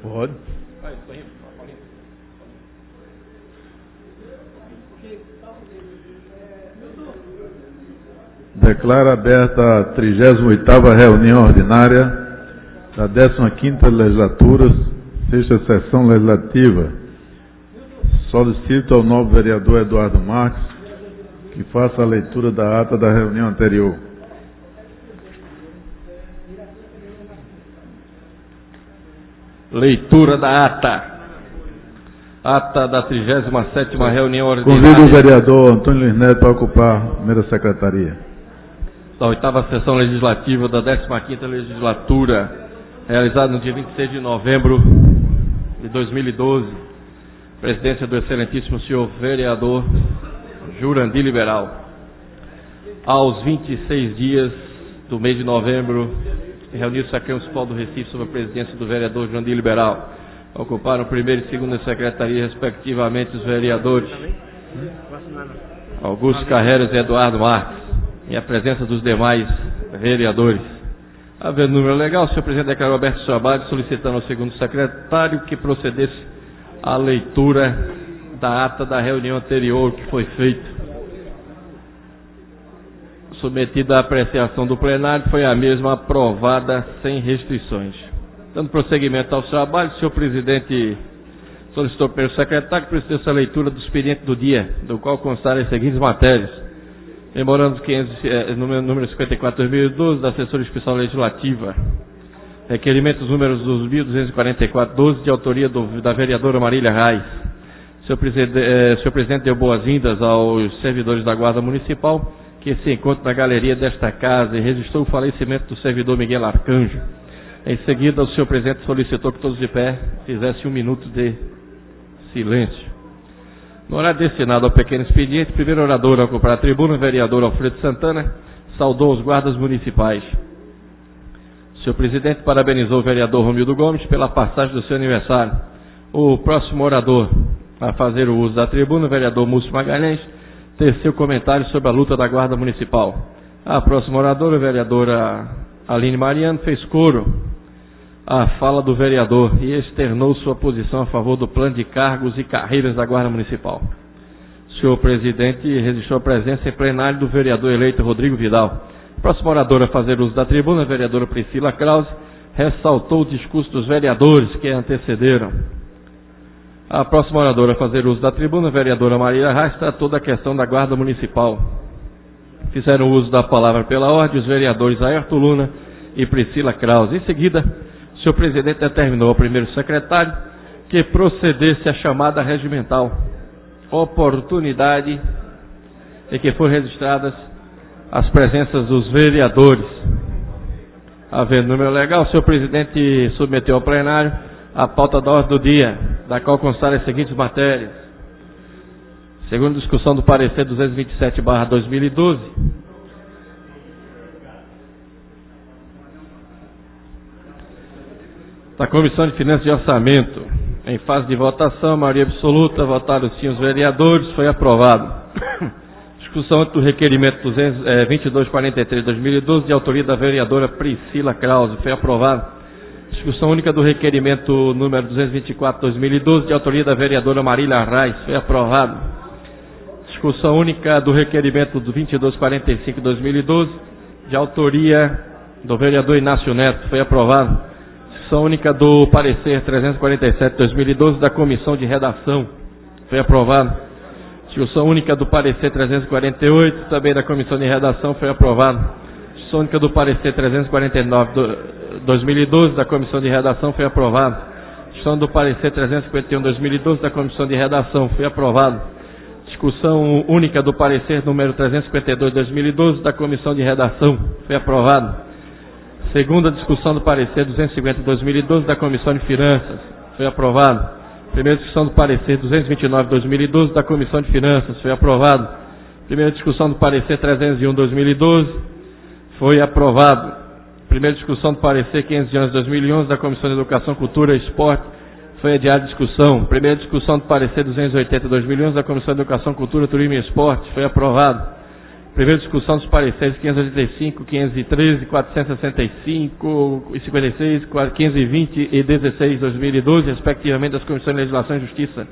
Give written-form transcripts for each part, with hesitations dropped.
Pode. Declaro aberta a 38ª reunião ordinária da 15ª Legislatura, 6ª Sessão Legislativa. Solicito ao novo vereador Eduardo Marques que faça a leitura da ata da reunião anterior. Leitura da ata. Ata da 37ª reunião ordinária. Convido o vereador Antônio Luiz Neto para ocupar a primeira secretaria. Da 8ª Sessão Legislativa da 15ª Legislatura, realizada no dia 26 de novembro de 2012, presidência do excelentíssimo senhor vereador Jurandir Liberal. Aos 26 dias do mês de novembro, reuniu-se a Câmara Municipal do Recife sob a presidência do vereador Jurandir Liberal. Ocuparam a primeira e segunda secretaria, respectivamente, os vereadores Augusto Carreiras e Eduardo Marques, em a presença dos demais vereadores. Havendo número legal, o senhor presidente declarou aberto o trabalho, solicitando ao segundo secretário que procedesse à leitura da ata da reunião anterior que foi feita. Submetida à apreciação do plenário, foi a mesma aprovada sem restrições. Dando prosseguimento aos trabalhos, o senhor presidente solicitou pelo secretário que procedesse a leitura do expediente do dia, do qual constarem as seguintes matérias. Memorando número 54/2012 da Assessoria Especial Legislativa. Requerimentos números 2.244/12 de autoria da vereadora Marília Reis. Senhor presidente deu boas-vindas aos servidores da Guarda Municipal que se encontram na galeria desta casa e registrou o falecimento do servidor Miguel Arcanjo. Em seguida, o senhor presidente solicitou que todos de pé fizessem 1 minuto de silêncio. No horário destinado ao pequeno expediente, o primeiro orador a ocupar a tribuna, o vereador Alfredo Santana, saudou os guardas municipais. O senhor presidente parabenizou o vereador Romildo Gomes pela passagem do seu aniversário. O próximo orador a fazer o uso da tribuna, o vereador Múcio Magalhães, teceu comentário sobre a luta da Guarda Municipal. A próxima oradora, a vereadora Aline Mariano, fez coro à fala do vereador e externou sua posição a favor do plano de cargos e carreiras da Guarda Municipal. O senhor presidente registrou a presença em plenário do vereador eleito Rodrigo Vidal. A próxima oradora a fazer uso da tribuna, a vereadora Priscila Krause, ressaltou o discurso dos vereadores que a antecederam. A próxima oradora a fazer uso da tribuna, a vereadora Marília Reis, tratou da questão da Guarda Municipal. Fizeram uso da palavra pela ordem os vereadores Ayrton Luna e Priscila Krause. Em seguida, o senhor presidente determinou ao primeiro secretário que procedesse à chamada regimental, oportunidade em que foram registradas as presenças dos vereadores. Havendo número legal, o senhor presidente submeteu ao plenário a pauta da ordem do dia, da qual constarem as seguintes matérias. Segundo discussão do parecer 227/2012, da Comissão de Finanças e Orçamento, em fase de votação, maioria absoluta, votaram sim os vereadores, foi aprovado. Discussão do requerimento 2243/2012, de autoria da vereadora Priscila Krause, foi aprovado. Discussão única do requerimento número 224/2012, de autoria da vereadora Marília Reis, foi aprovado. Discussão única do requerimento do 2245/2012, de autoria do vereador Inácio Neto, foi aprovado. Discussão única do parecer 347/2012 da Comissão de Redação, foi aprovado. Discussão única do parecer 348, também da Comissão de Redação, foi aprovado. Discussão única do parecer 349/2012 da Comissão de Redação, foi aprovado. Discussão do parecer 351/2012 da Comissão de Redação, foi aprovado. Discussão única do parecer número 352/2012 da Comissão de Redação, foi aprovado. Segunda discussão do parecer 250/2012 da Comissão de Finanças, foi aprovado. Primeira discussão do parecer 229/2012 da Comissão de Finanças, foi aprovado. Primeira discussão do parecer 301/2012, foi aprovado. Primeira discussão do parecer 511/2011 da Comissão de Educação, Cultura e Esporte, foi adiada a discussão. Primeira discussão do parecer 280/2011 da Comissão de Educação, Cultura, Turismo e Esporte, foi aprovado. Primeira discussão dos pareceres 585, 513, 465, 56, 520 e 16, 2012, respectivamente, das Comissões de Legislação e Justiça.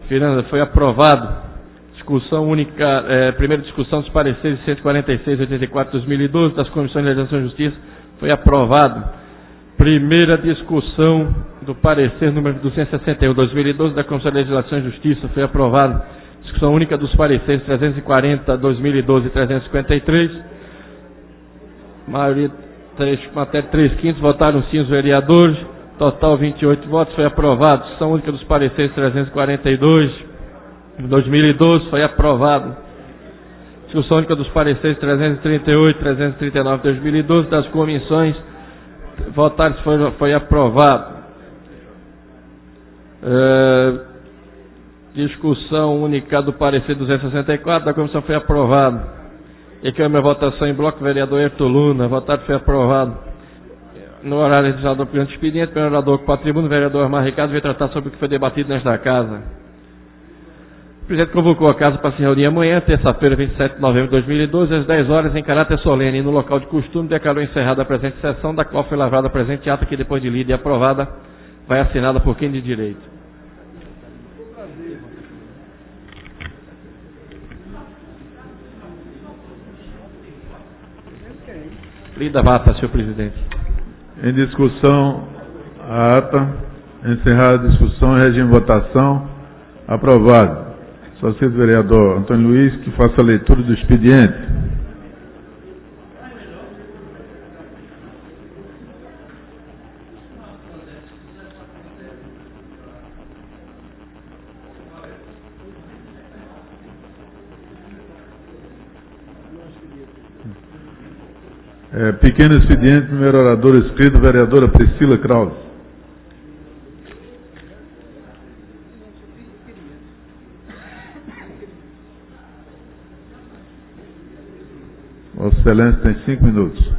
Finanças, foi aprovado. Discussão única, primeira discussão dos pareceres 146, 84, 2012, das Comissões de Legislação e Justiça. Foi aprovado. Primeira discussão do parecer número 261, 2012, da Comissão de Legislação e Justiça. Foi aprovado. Discussão única dos pareceres 340, 2012 e 353. Maioria, matéria 3/5, votaram sim os vereadores. Total 28 votos, foi aprovado. Discussão única dos pareceres 342, 2012, foi aprovado. Discussão única dos pareceres 338, 339, 2012, das comissões. Votaram, foi aprovado. Discussão única do parecer 264, da comissão, foi aprovado. E que a minha votação em bloco, vereador Herto Luna, votado, foi aprovado. No horário legislador perante o expediente, pelo orador com a tribuna, o vereador Armar Ricardo veio tratar sobre o que foi debatido nesta casa. O presidente convocou a casa para se reunir amanhã, terça-feira, 27 de novembro de 2012, às 10 horas, em caráter solene, e no local de costume, declarou encerrada a presente sessão, da qual foi lavrada a presente ata, que depois de lida e aprovada, vai assinada por quem de direito. Lida a ata, senhor presidente. Em discussão, a ata. Encerrada a discussão, regime de votação. Aprovado. Solicito o vereador Antônio Luiz que faça a leitura do expediente. Pequeno expediente, primeiro orador escrito, vereadora Priscila Krause. Vossa Excelência tem 5 minutos.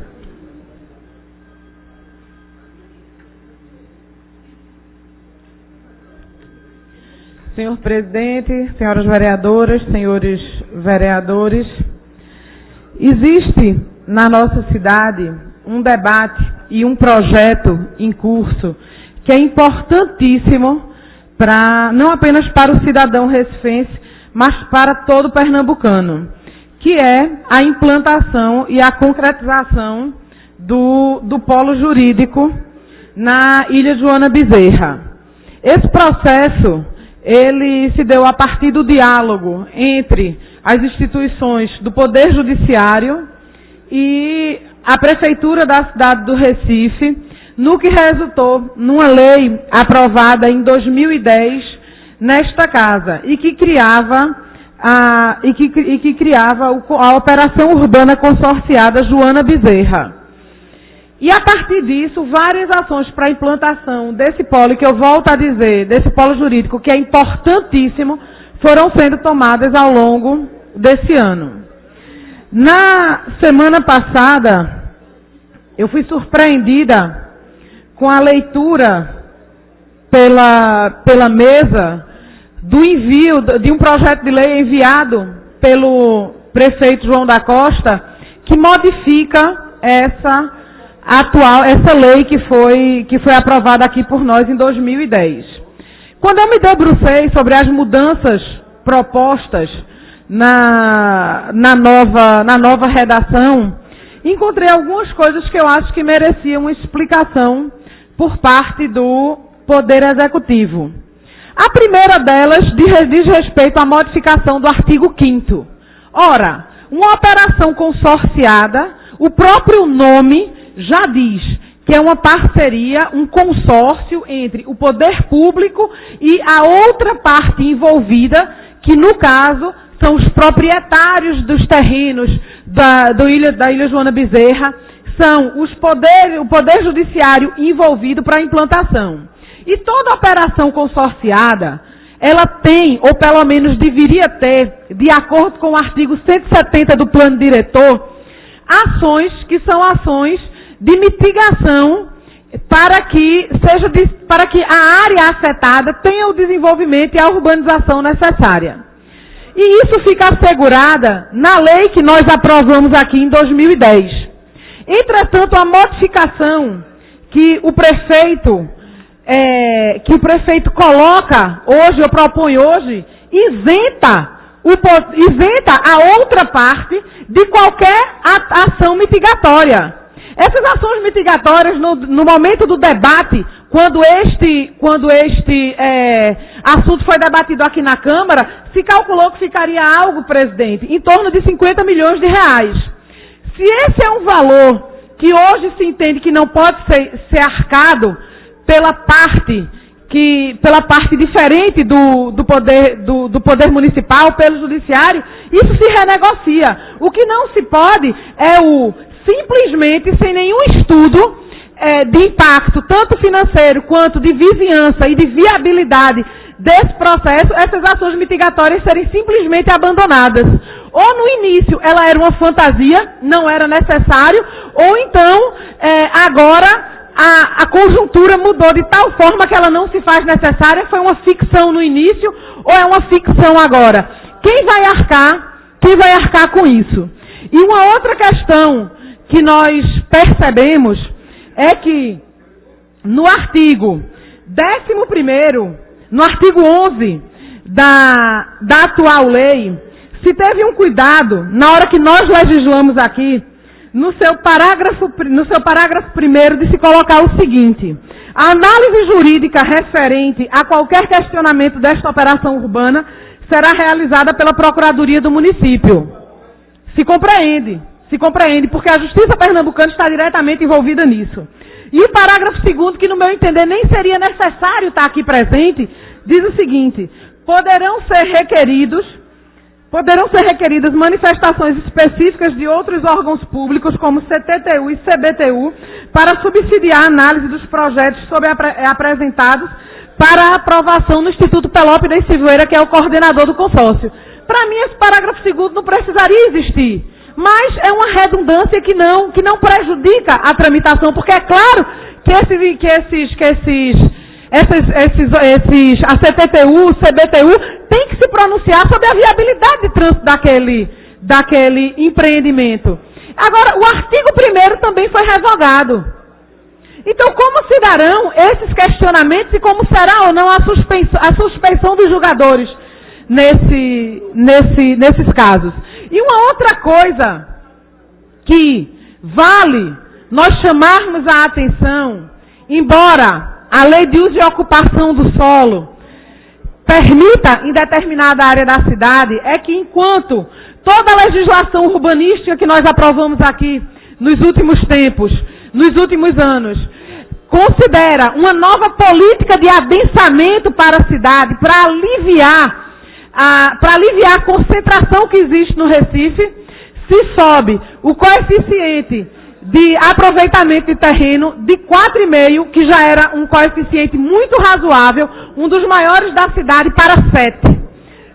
Senhor presidente, senhoras vereadoras, senhores vereadores, existe na nossa cidade um debate e um projeto em curso que é importantíssimo não apenas para o cidadão recifense, mas para todo pernambucano, que é a implantação e a concretização do polo jurídico na Ilha Joana Bezerra. Esse processo, ele se deu a partir do diálogo entre as instituições do Poder Judiciário e a Prefeitura da cidade do Recife, no que resultou numa lei aprovada em 2010 nesta casa e que criava a Operação Urbana Consorciada Joana Bezerra. E a partir disso, várias ações para a implantação desse polo, que eu volto a dizer, desse polo jurídico, que é importantíssimo, foram sendo tomadas ao longo desse ano. Na semana passada, eu fui surpreendida com a leitura pela mesa do envio de um projeto de lei enviado pelo prefeito João da Costa, que modifica essa lei que foi aprovada aqui por nós em 2010. Quando eu me debrucei sobre as mudanças propostas na nova redação, encontrei algumas coisas que eu acho que mereciam uma explicação por parte do Poder Executivo. A primeira delas diz respeito à modificação do artigo 5º. Ora, uma operação consorciada, o próprio nome já diz que é uma parceria, um consórcio entre o poder público e a outra parte envolvida, que no caso são os proprietários dos terrenos da Ilha Joana Bezerra, são o Poder Judiciário envolvido para a implantação. E toda operação consorciada, ela tem, ou pelo menos deveria ter, de acordo com o artigo 170 do Plano Diretor, ações que são ações de mitigação para que a área afetada tenha o desenvolvimento e a urbanização necessária. E isso fica assegurada na lei que nós aprovamos aqui em 2010. Entretanto, a modificação que o prefeito coloca hoje, ou propõe hoje, isenta a outra parte de qualquer ação mitigatória. Essas ações mitigatórias, no momento do debate, quando este assunto foi debatido aqui na Câmara, se calculou que ficaria algo, presidente, em torno de 50 milhões de reais. Se esse é um valor que hoje se entende que não pode ser arcado pela parte diferente do poder municipal, pelo judiciário, isso se renegocia. O que não se pode é simplesmente, sem nenhum estudo de impacto, tanto financeiro quanto de vizinhança e de viabilidade desse processo, essas ações mitigatórias serem simplesmente abandonadas. Ou no início ela era uma fantasia, não era necessário, ou então agora a conjuntura mudou de tal forma que ela não se faz necessária, foi uma ficção no início, ou é uma ficção agora? Quem vai arcar com isso? E uma outra questão que nós percebemos é que no artigo 11º, no artigo 11 da atual lei, se teve um cuidado, na hora que nós legislamos aqui, no seu parágrafo 1º, de se colocar o seguinte: a análise jurídica referente a qualquer questionamento desta operação urbana será realizada pela Procuradoria do Município. Se compreende, porque a Justiça Pernambucana está diretamente envolvida nisso. E o parágrafo 2º, que no meu entender nem seria necessário estar aqui presente, diz o seguinte: poderão ser requeridas manifestações específicas de outros órgãos públicos, como CTTU e CBTU, para subsidiar a análise dos projetos apresentados para aprovação no Instituto Pelópida e Silveira, que é o coordenador do consórcio. Para mim, esse parágrafo 2º não precisaria existir, mas é uma redundância que não prejudica a tramitação, porque é claro que a CTTU, o CBTU, tem que se pronunciar sobre a viabilidade de trânsito daquele empreendimento. Agora, o artigo 1º também foi revogado. Então, como se darão esses questionamentos e como será ou não a suspensão dos julgadores nesses casos? E uma outra coisa que vale nós chamarmos a atenção, embora a lei de uso e ocupação do solo permita em determinada área da cidade, é que enquanto toda a legislação urbanística que nós aprovamos aqui nos últimos tempos, nos últimos anos, considera uma nova política de adensamento para a cidade, para aliviar a concentração que existe no Recife, se sobe o coeficiente de aproveitamento de terreno de 4,5, que já era um coeficiente muito razoável, um dos maiores da cidade, para 7.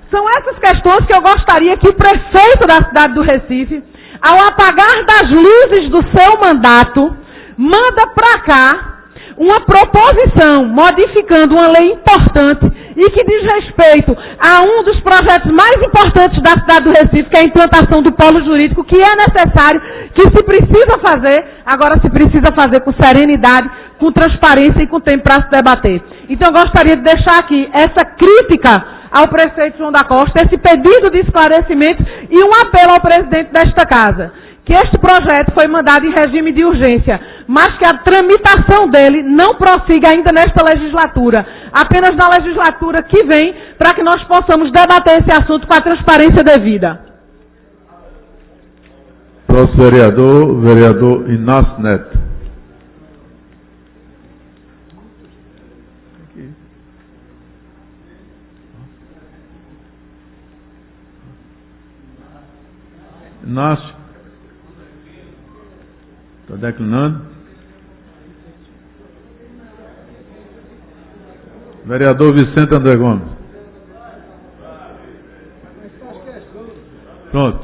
São essas questões que eu gostaria que o prefeito da cidade do Recife, ao apagar das luzes do seu mandato, manda para cá uma proposição modificando uma lei importante e que diz respeito a um dos projetos mais importantes da cidade do Recife, que é a implantação do polo jurídico, que é necessário, que se precisa fazer, agora se precisa fazer com serenidade, com transparência e com tempo para se debater. Então eu gostaria de deixar aqui essa crítica ao prefeito João da Costa, esse pedido de esclarecimento e um apelo ao presidente desta casa, que este projeto foi mandado em regime de urgência, mas que a tramitação dele não prossiga ainda nesta legislatura, apenas na legislatura que vem, para que nós possamos debater esse assunto com a transparência devida. Próximo vereador Inácio Neto. Inácio. Está declinando. Vereador Vicente André Gomes. Pronto.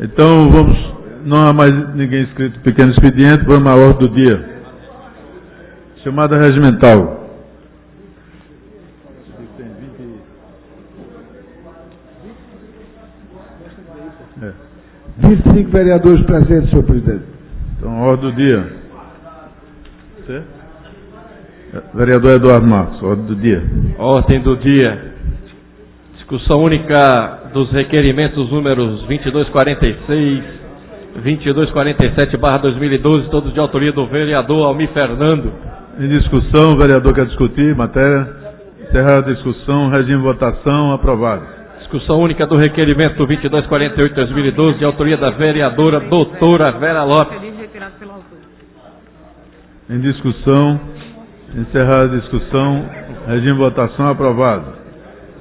Então vamos. Não há mais ninguém inscrito no pequeno expediente. Vamos à ordem do dia. Chamada regimental. 5 vereadores presentes, senhor presidente. Então, ordem do dia. Você? Vereador Eduardo Marcos, ordem do dia. Ordem do dia. Discussão única dos requerimentos números 2246, 2247/2012, todos de autoria do vereador Almir Fernando. Em discussão, o vereador quer discutir matéria. Encerrada a discussão, regime de votação, aprovado. Discussão única do requerimento 2248/2012, de autoria da vereadora doutora Vera Lopes. Em discussão, encerrada a discussão, regime de votação, aprovado.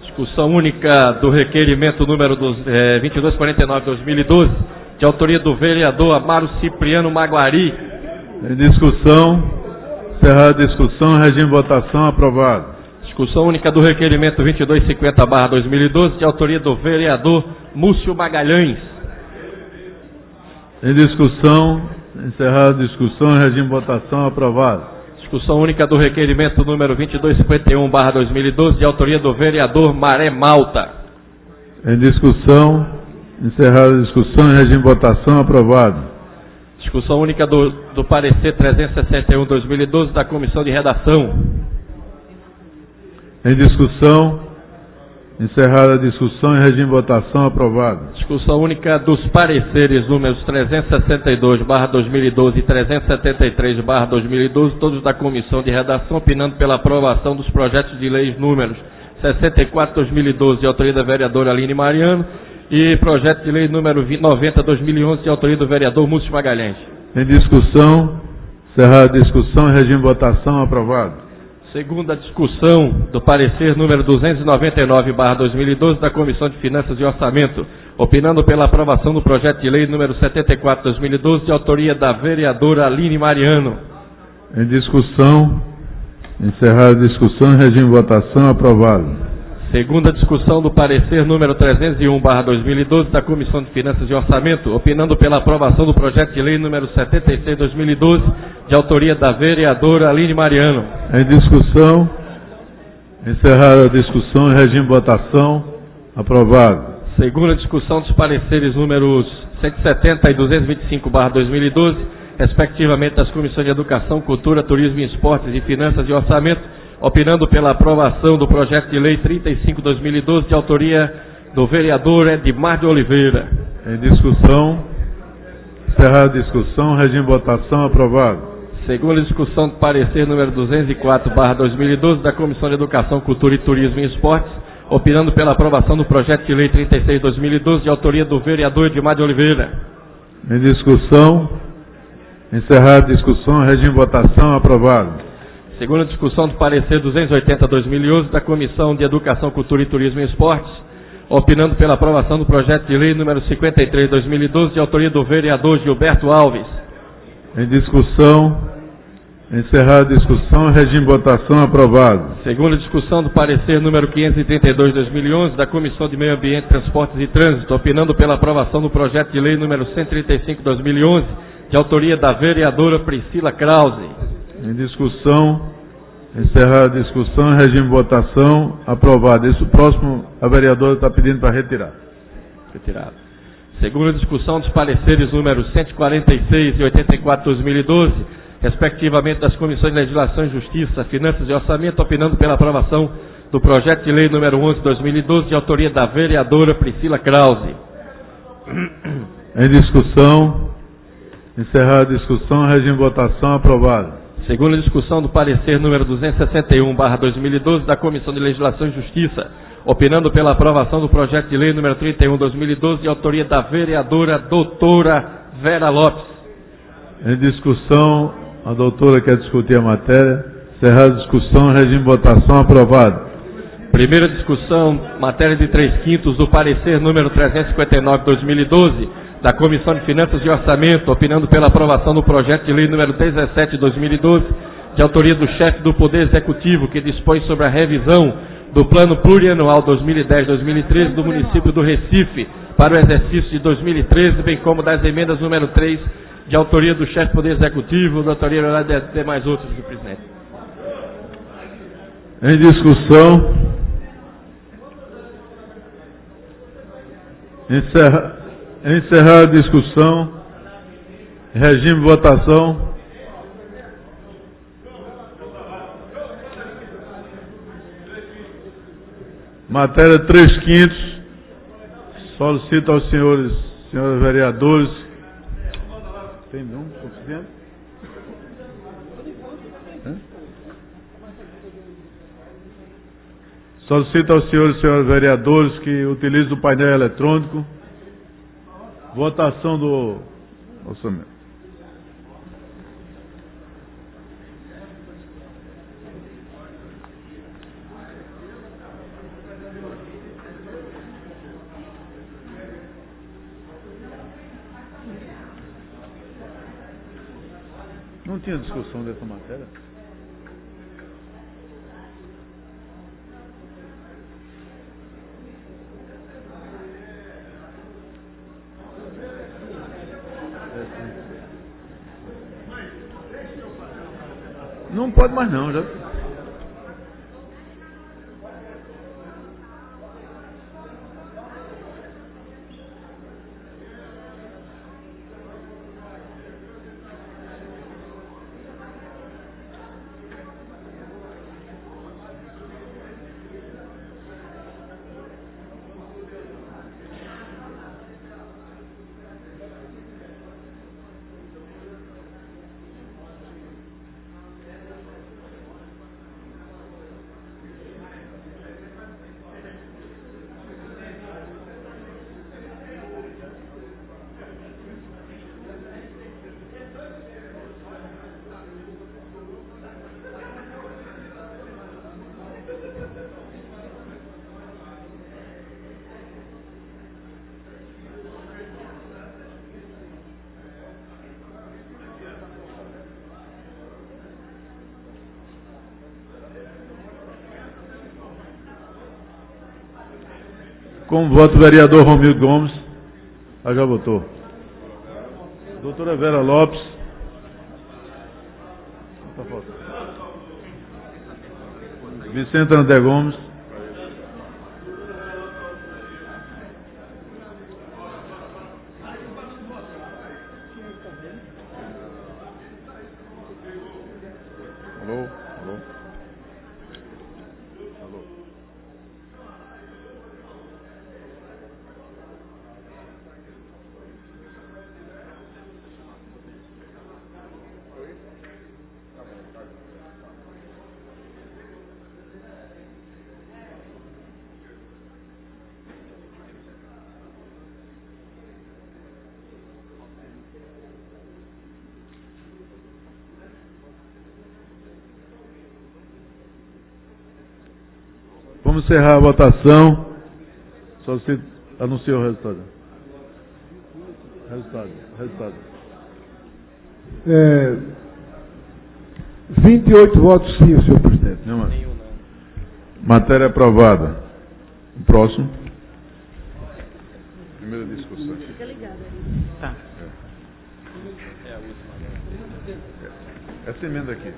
Discussão única do requerimento número 2249/2012, de autoria do vereador Amaro Cipriano Maguari. Em discussão, encerrada a discussão, regime de votação, aprovado. Discussão única do requerimento 2250/2012, de autoria do vereador Múcio Magalhães. Em discussão, encerrada a discussão, regime de votação, aprovado. Discussão única do requerimento número 2251/2012, de autoria do vereador Maré Malta. Em discussão, encerrada a discussão, regime de votação, aprovado. Discussão única do parecer 361/2012 da Comissão de Redação. Em discussão, encerrada a discussão e regime de votação, aprovado. Discussão única dos pareceres números 362/2012 e 373/2012, todos da Comissão de Redação, opinando pela aprovação dos projetos de leis números 64/2012, de autoria da vereadora Aline Mariano, e projeto de lei número 90/2011, de autoria do vereador Múcio Magalhães. Em discussão, encerrada a discussão e regime de votação, aprovado. Segunda discussão do parecer número 299/2012 da Comissão de Finanças e Orçamento, opinando pela aprovação do projeto de lei número 74/2012, de autoria da vereadora Aline Mariano. Em discussão, encerrada a discussão, regime de votação, aprovado. Segunda discussão do parecer número 301/2012 da Comissão de Finanças e Orçamento, opinando pela aprovação do projeto de lei número 76/2012, de autoria da vereadora Aline Mariano. Em discussão, encerrada a discussão e regime de votação, aprovado. Segunda discussão dos pareceres números 170 e 225/2012, respectivamente das Comissões de Educação, Cultura, Turismo e Esportes e Finanças e Orçamento, opinando pela aprovação do projeto de lei 35/2012, de autoria do vereador Edmar de Oliveira. Em discussão, encerrada a discussão, regime de votação, aprovado. Segunda discussão do parecer número 204/2012 da Comissão de Educação, Cultura e Turismo e Esportes, opinando pela aprovação do projeto de lei 36/2012, de autoria do vereador Edmar de Oliveira. Em discussão, encerrada a discussão, regime de votação, aprovado. Segunda discussão do parecer 280/2011 da Comissão de Educação, Cultura e Turismo e Esportes, opinando pela aprovação do projeto de lei número 53/2012, de autoria do vereador Gilberto Alves. Em discussão, encerrada a discussão, regime de votação, aprovado. Segunda discussão do parecer número 532/2011 da Comissão de Meio Ambiente, Transportes e Trânsito, opinando pela aprovação do projeto de lei número 135/2011, de autoria da vereadora Priscila Krause. Em discussão, encerrada a discussão, regime de votação, aprovado. Isso próximo, a vereadora está pedindo para retirar. Retirado. Segunda discussão dos pareceres números 146 e 84/2012, respectivamente das Comissões de Legislação e Justiça, Finanças e Orçamento, opinando pela aprovação do projeto de lei número 11/2012, de autoria da vereadora Priscila Krause. Em discussão, encerrada a discussão, regime de votação, aprovado. Segunda discussão do parecer número 261/2012 da Comissão de Legislação e Justiça, opinando pela aprovação do projeto de lei número 31/2012, de autoria da vereadora doutora Vera Lopes. Em discussão, a doutora quer discutir a matéria. Encerrada a discussão, regime de votação, aprovado. Primeira discussão, matéria de 3/5 do parecer número 359/2012, da Comissão de Finanças e Orçamento, opinando pela aprovação do projeto de lei número 17/2012, de autoria do chefe do Poder Executivo, que dispõe sobre a revisão do Plano Plurianual 2010-2013 do município do Recife para o exercício de 2013, bem como das emendas número 3, de autoria do chefe do Poder Executivo, da autoria de demais outros, do presidente. Em discussão, Encerrada a discussão. Regime de votação. Matéria 3/5. Solicito aos senhores vereadores. Tem não? Suficiente? Solicito aos senhores vereadores que utilizem o painel eletrônico. Votação do orçamento. Não tinha discussão dessa matéria? Não pode mais não, já. Com voto, vereador Romildo Gomes. Já votou. Doutora Vera Lopes. Vicente André Gomes. Alô? Vamos encerrar a votação. Só se anunciou o resultado. Resultado. 28 votos sim, senhor presidente. Não. Matéria aprovada. O próximo. Primeira discussão. Fica ligado aí. Tá. É a última. Essa emenda aqui.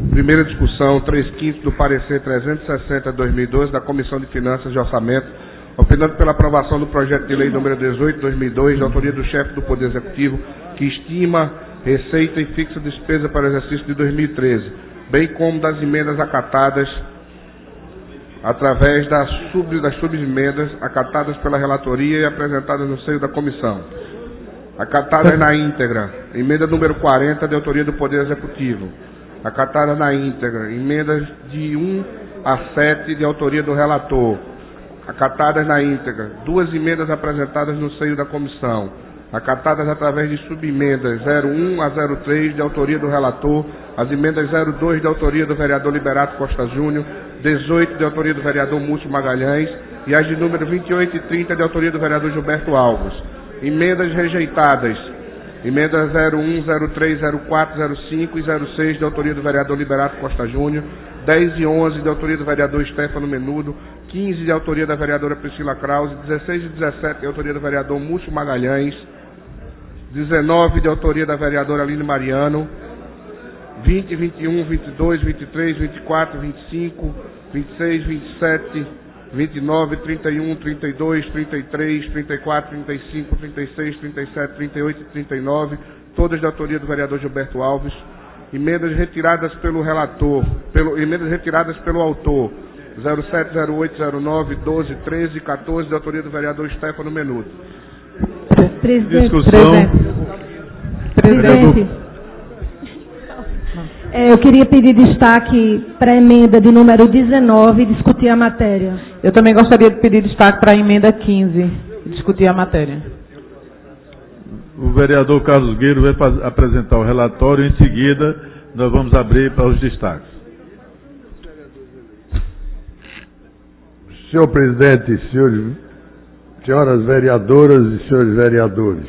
Primeira discussão, 3/5 do parecer 360/2012 da Comissão de Finanças e Orçamento, opinando pela aprovação do projeto de lei número 18/2002, de autoria do chefe do Poder Executivo, que estima receita e fixa despesa para o exercício de 2013, bem como das emendas acatadas através das subemendas acatadas pela relatoria e apresentadas no seio da comissão. Acatadas na íntegra, emenda número 40, de autoria do Poder Executivo. Acatada na íntegra, emendas de 1 a 7, de autoria do relator. Acatadas na íntegra, 2 emendas apresentadas no seio da comissão. Acatadas através de subemendas 01 a 03, de autoria do relator. As emendas 02, de autoria do vereador Liberato Costa Júnior. 18, de autoria do vereador Múcio Magalhães. E as de número 28 e 30, de autoria do vereador Gilberto Alves. Emendas rejeitadas. Emendas 01, 03, 04, 05 e 06, de autoria do vereador Liberato Costa Júnior. 10 e 11, de autoria do vereador Stefano Menudo. 15, de autoria da vereadora Priscila Krause. 16 e 17, de autoria do vereador Múcio Magalhães. 19, de autoria da vereadora Aline Mariano. 20, 21, 22, 23, 24, 25, 26, 27, 29, 31, 32, 33, 34, 35, 36, 37, 38 e 39, todas de autoria do vereador Gilberto Alves. Emendas retiradas pelo relator, emendas retiradas pelo autor, 07, 08, 09, 12, 13 e 14, de autoria do vereador Stefano Menudo. Discussão. Presidente, eu queria pedir destaque para a emenda de número 19 e discutir a matéria. Eu também gostaria de pedir destaque para a emenda 15 e discutir a matéria. O vereador Carlos Gueiro vai apresentar o relatório. Em seguida, nós vamos abrir para os destaques. Senhor presidente, senhoras vereadoras e senhores vereadores,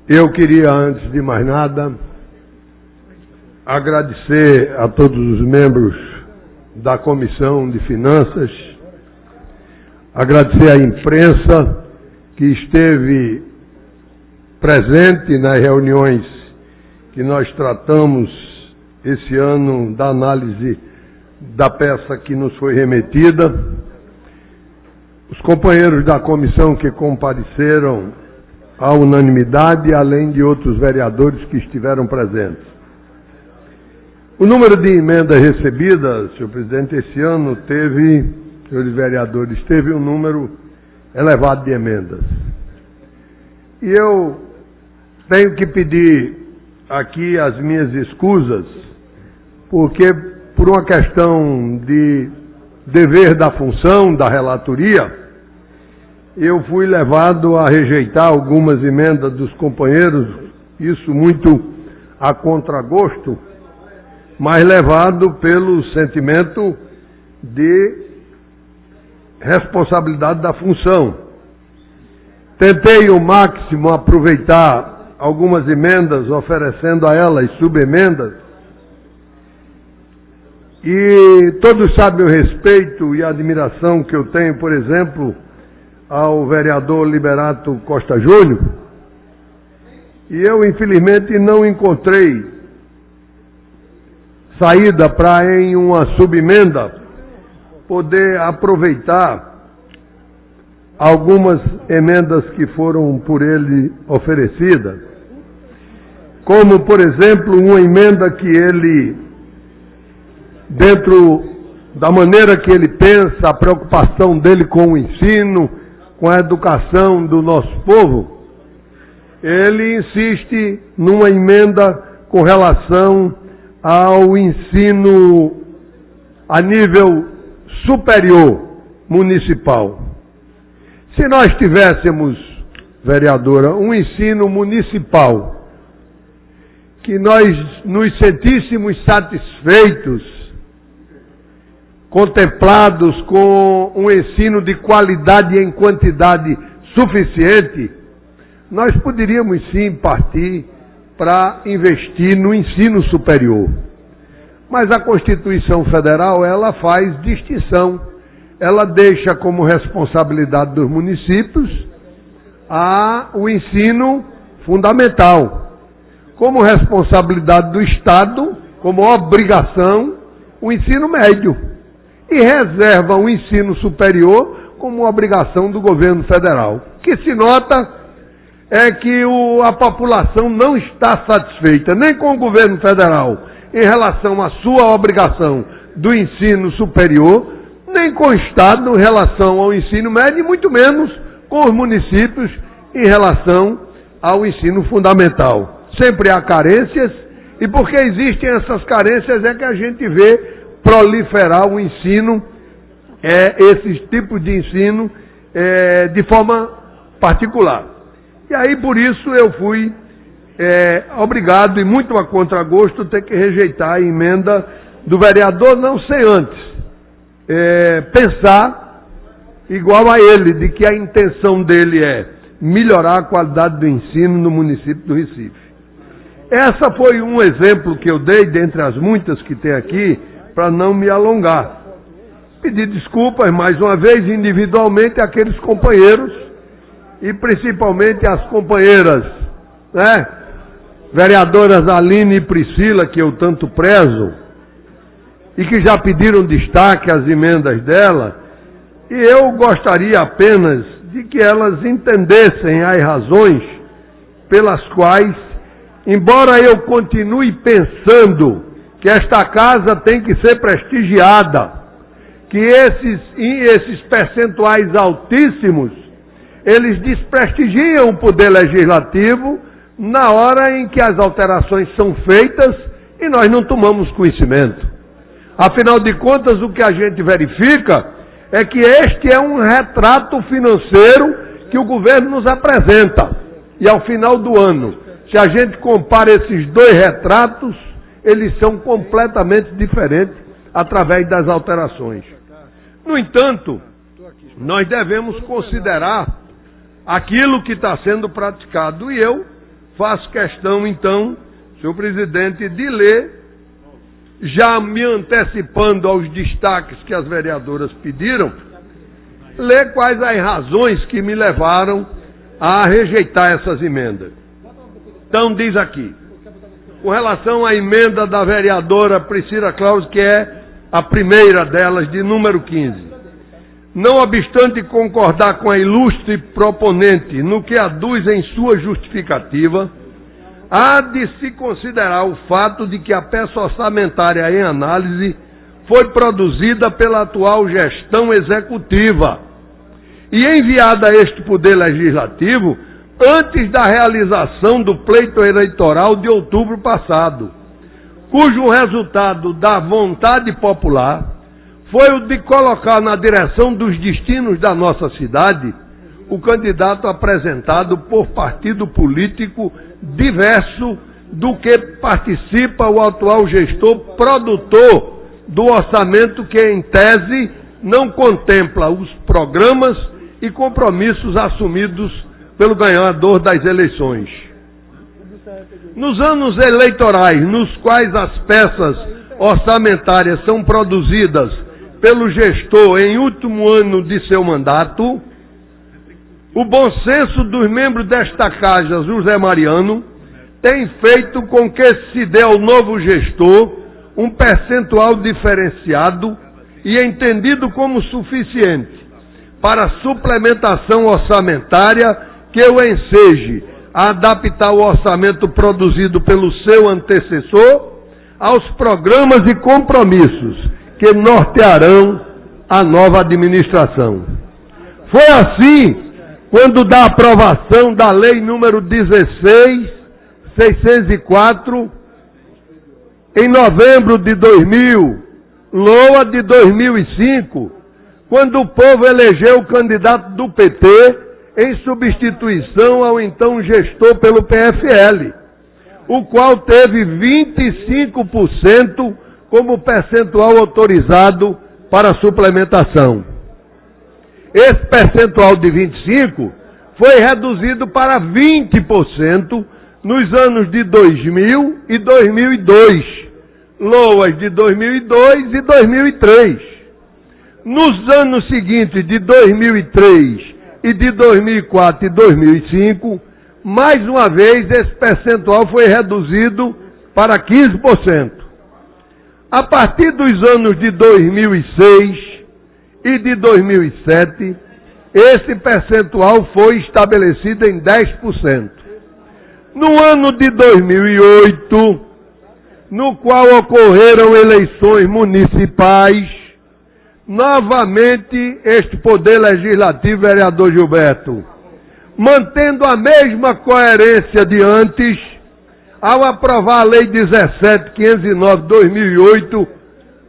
eu queria, antes de mais nada, agradecer a todos os membros da Comissão de Finanças, agradecer à imprensa que esteve presente nas reuniões que nós tratamos esse ano da análise da peça que nos foi remetida, os companheiros da comissão que compareceram à unanimidade, além de outros vereadores que estiveram presentes. O número de emendas recebidas, senhor presidente, esse ano teve, senhores vereadores, teve um número elevado de emendas. E eu tenho que pedir aqui as minhas escusas, porque por uma questão de dever da função da relatoria, eu fui levado a rejeitar algumas emendas dos companheiros, isso muito a contragosto, mas levado pelo sentimento de responsabilidade da função. Tentei ao máximo aproveitar algumas emendas, oferecendo a elas subemendas, e todos sabem o respeito e a admiração que eu tenho, por exemplo, ao vereador Liberato Costa Júnior, e eu infelizmente não encontrei saída para, em uma subemenda, poder aproveitar algumas emendas que foram por ele oferecidas, como, por exemplo, uma emenda que ele, dentro da maneira que ele pensa, a preocupação dele com o ensino, com a educação do nosso povo, ele insiste numa emenda com relação ao ensino a nível superior municipal. Se nós tivéssemos, vereadora, um ensino municipal, que nós nos sentíssemos satisfeitos, contemplados com um ensino de qualidade e em quantidade suficiente, nós poderíamos sim partir para investir no ensino superior. Mas a Constituição Federal, ela faz distinção. Ela deixa como responsabilidade dos municípios o ensino fundamental. Como responsabilidade do Estado, como obrigação, o ensino médio. E reserva o ensino superior como obrigação do governo federal. O que se nota é que a população não está satisfeita nem com o governo federal em relação à sua obrigação do ensino superior, nem com o Estado em relação ao ensino médio, e muito menos com os municípios em relação ao ensino fundamental. Sempre há carências, e porque existem essas carências é que a gente vê proliferar o ensino, esses tipos de ensino, de forma particular. E aí, por isso, eu fui obrigado, e muito a contragosto, ter que rejeitar a emenda do vereador, não sem antes pensar igual a ele, de que a intenção dele é melhorar a qualidade do ensino no município do Recife. Essa foi um exemplo que eu dei, dentre as muitas que tem aqui, para não me alongar. Pedir desculpas, mais uma vez, individualmente, àqueles companheiros, e principalmente às companheiras, vereadoras Aline e Priscila, que eu tanto prezo, e que já pediram destaque às emendas dela, e eu gostaria apenas de que elas entendessem as razões pelas quais, embora eu continue pensando que esta casa tem que ser prestigiada, que esses percentuais altíssimos, eles desprestigiam o poder legislativo na hora em que as alterações são feitas e nós não tomamos conhecimento. Afinal de contas, o que a gente verifica é que este é um retrato financeiro que o governo nos apresenta. E ao final do ano, se a gente compara esses dois retratos, eles são completamente diferentes através das alterações. No entanto, nós devemos considerar aquilo que está sendo praticado. E eu faço questão, então, senhor presidente, de ler, já me antecipando aos destaques que as vereadoras pediram, ler quais as razões que me levaram a rejeitar essas emendas. Então, diz aqui, com relação à emenda da vereadora Priscila Claus, que é a primeira delas, de número 15. Não obstante concordar com a ilustre proponente no que aduz em sua justificativa, há de se considerar o fato de que a peça orçamentária em análise foi produzida pela atual gestão executiva e enviada a este Poder Legislativo antes da realização do pleito eleitoral de outubro passado, cujo resultado da vontade popular foi o de colocar na direção dos destinos da nossa cidade o candidato apresentado por partido político diverso do que participa o atual gestor produtor do orçamento que, em tese, não contempla os programas e compromissos assumidos pelo ganhador das eleições. Nos anos eleitorais, nos quais as peças orçamentárias são produzidas pelo gestor em último ano de seu mandato, o bom senso dos membros desta casa, José Mariano, tem feito com que se dê ao novo gestor um percentual diferenciado e entendido como suficiente para a suplementação orçamentária que o enseje a adaptar o orçamento produzido pelo seu antecessor aos programas e compromissos que nortearão a nova administração. Foi assim quando da aprovação da Lei número 16.604, em novembro de 2000, LOA de 2005, quando o povo elegeu o candidato do PT em substituição ao então gestor pelo PFL, o qual teve 25% como percentual autorizado para suplementação. Esse percentual de 25% foi reduzido para 20% nos anos de 2000 e 2002, LOAs de 2002 e 2003. Nos anos seguintes, de 2003 e de 2004 e 2005, mais uma vez esse percentual foi reduzido para 15%. A partir dos anos de 2006 e de 2007, esse percentual foi estabelecido em 10%. No ano de 2008, no qual ocorreram eleições municipais, novamente este Poder Legislativo, vereador Gilberto, mantendo a mesma coerência de antes, ao aprovar a Lei 17.509/2008,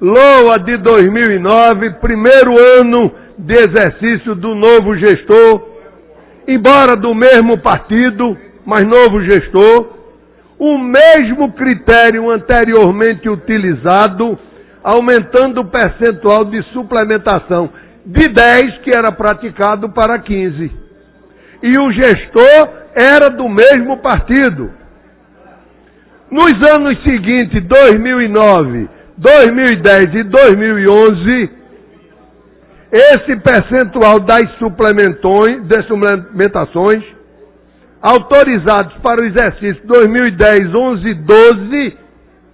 LOA de 2009, primeiro ano de exercício do novo gestor, embora do mesmo partido, mas novo gestor, o mesmo critério anteriormente utilizado, aumentando o percentual de suplementação de 10%, que era praticado, para 15%. E o gestor era do mesmo partido. Nos anos seguintes, 2009, 2010 e 2011, esse percentual das suplementações autorizados para o exercício 2010, 11 e 12,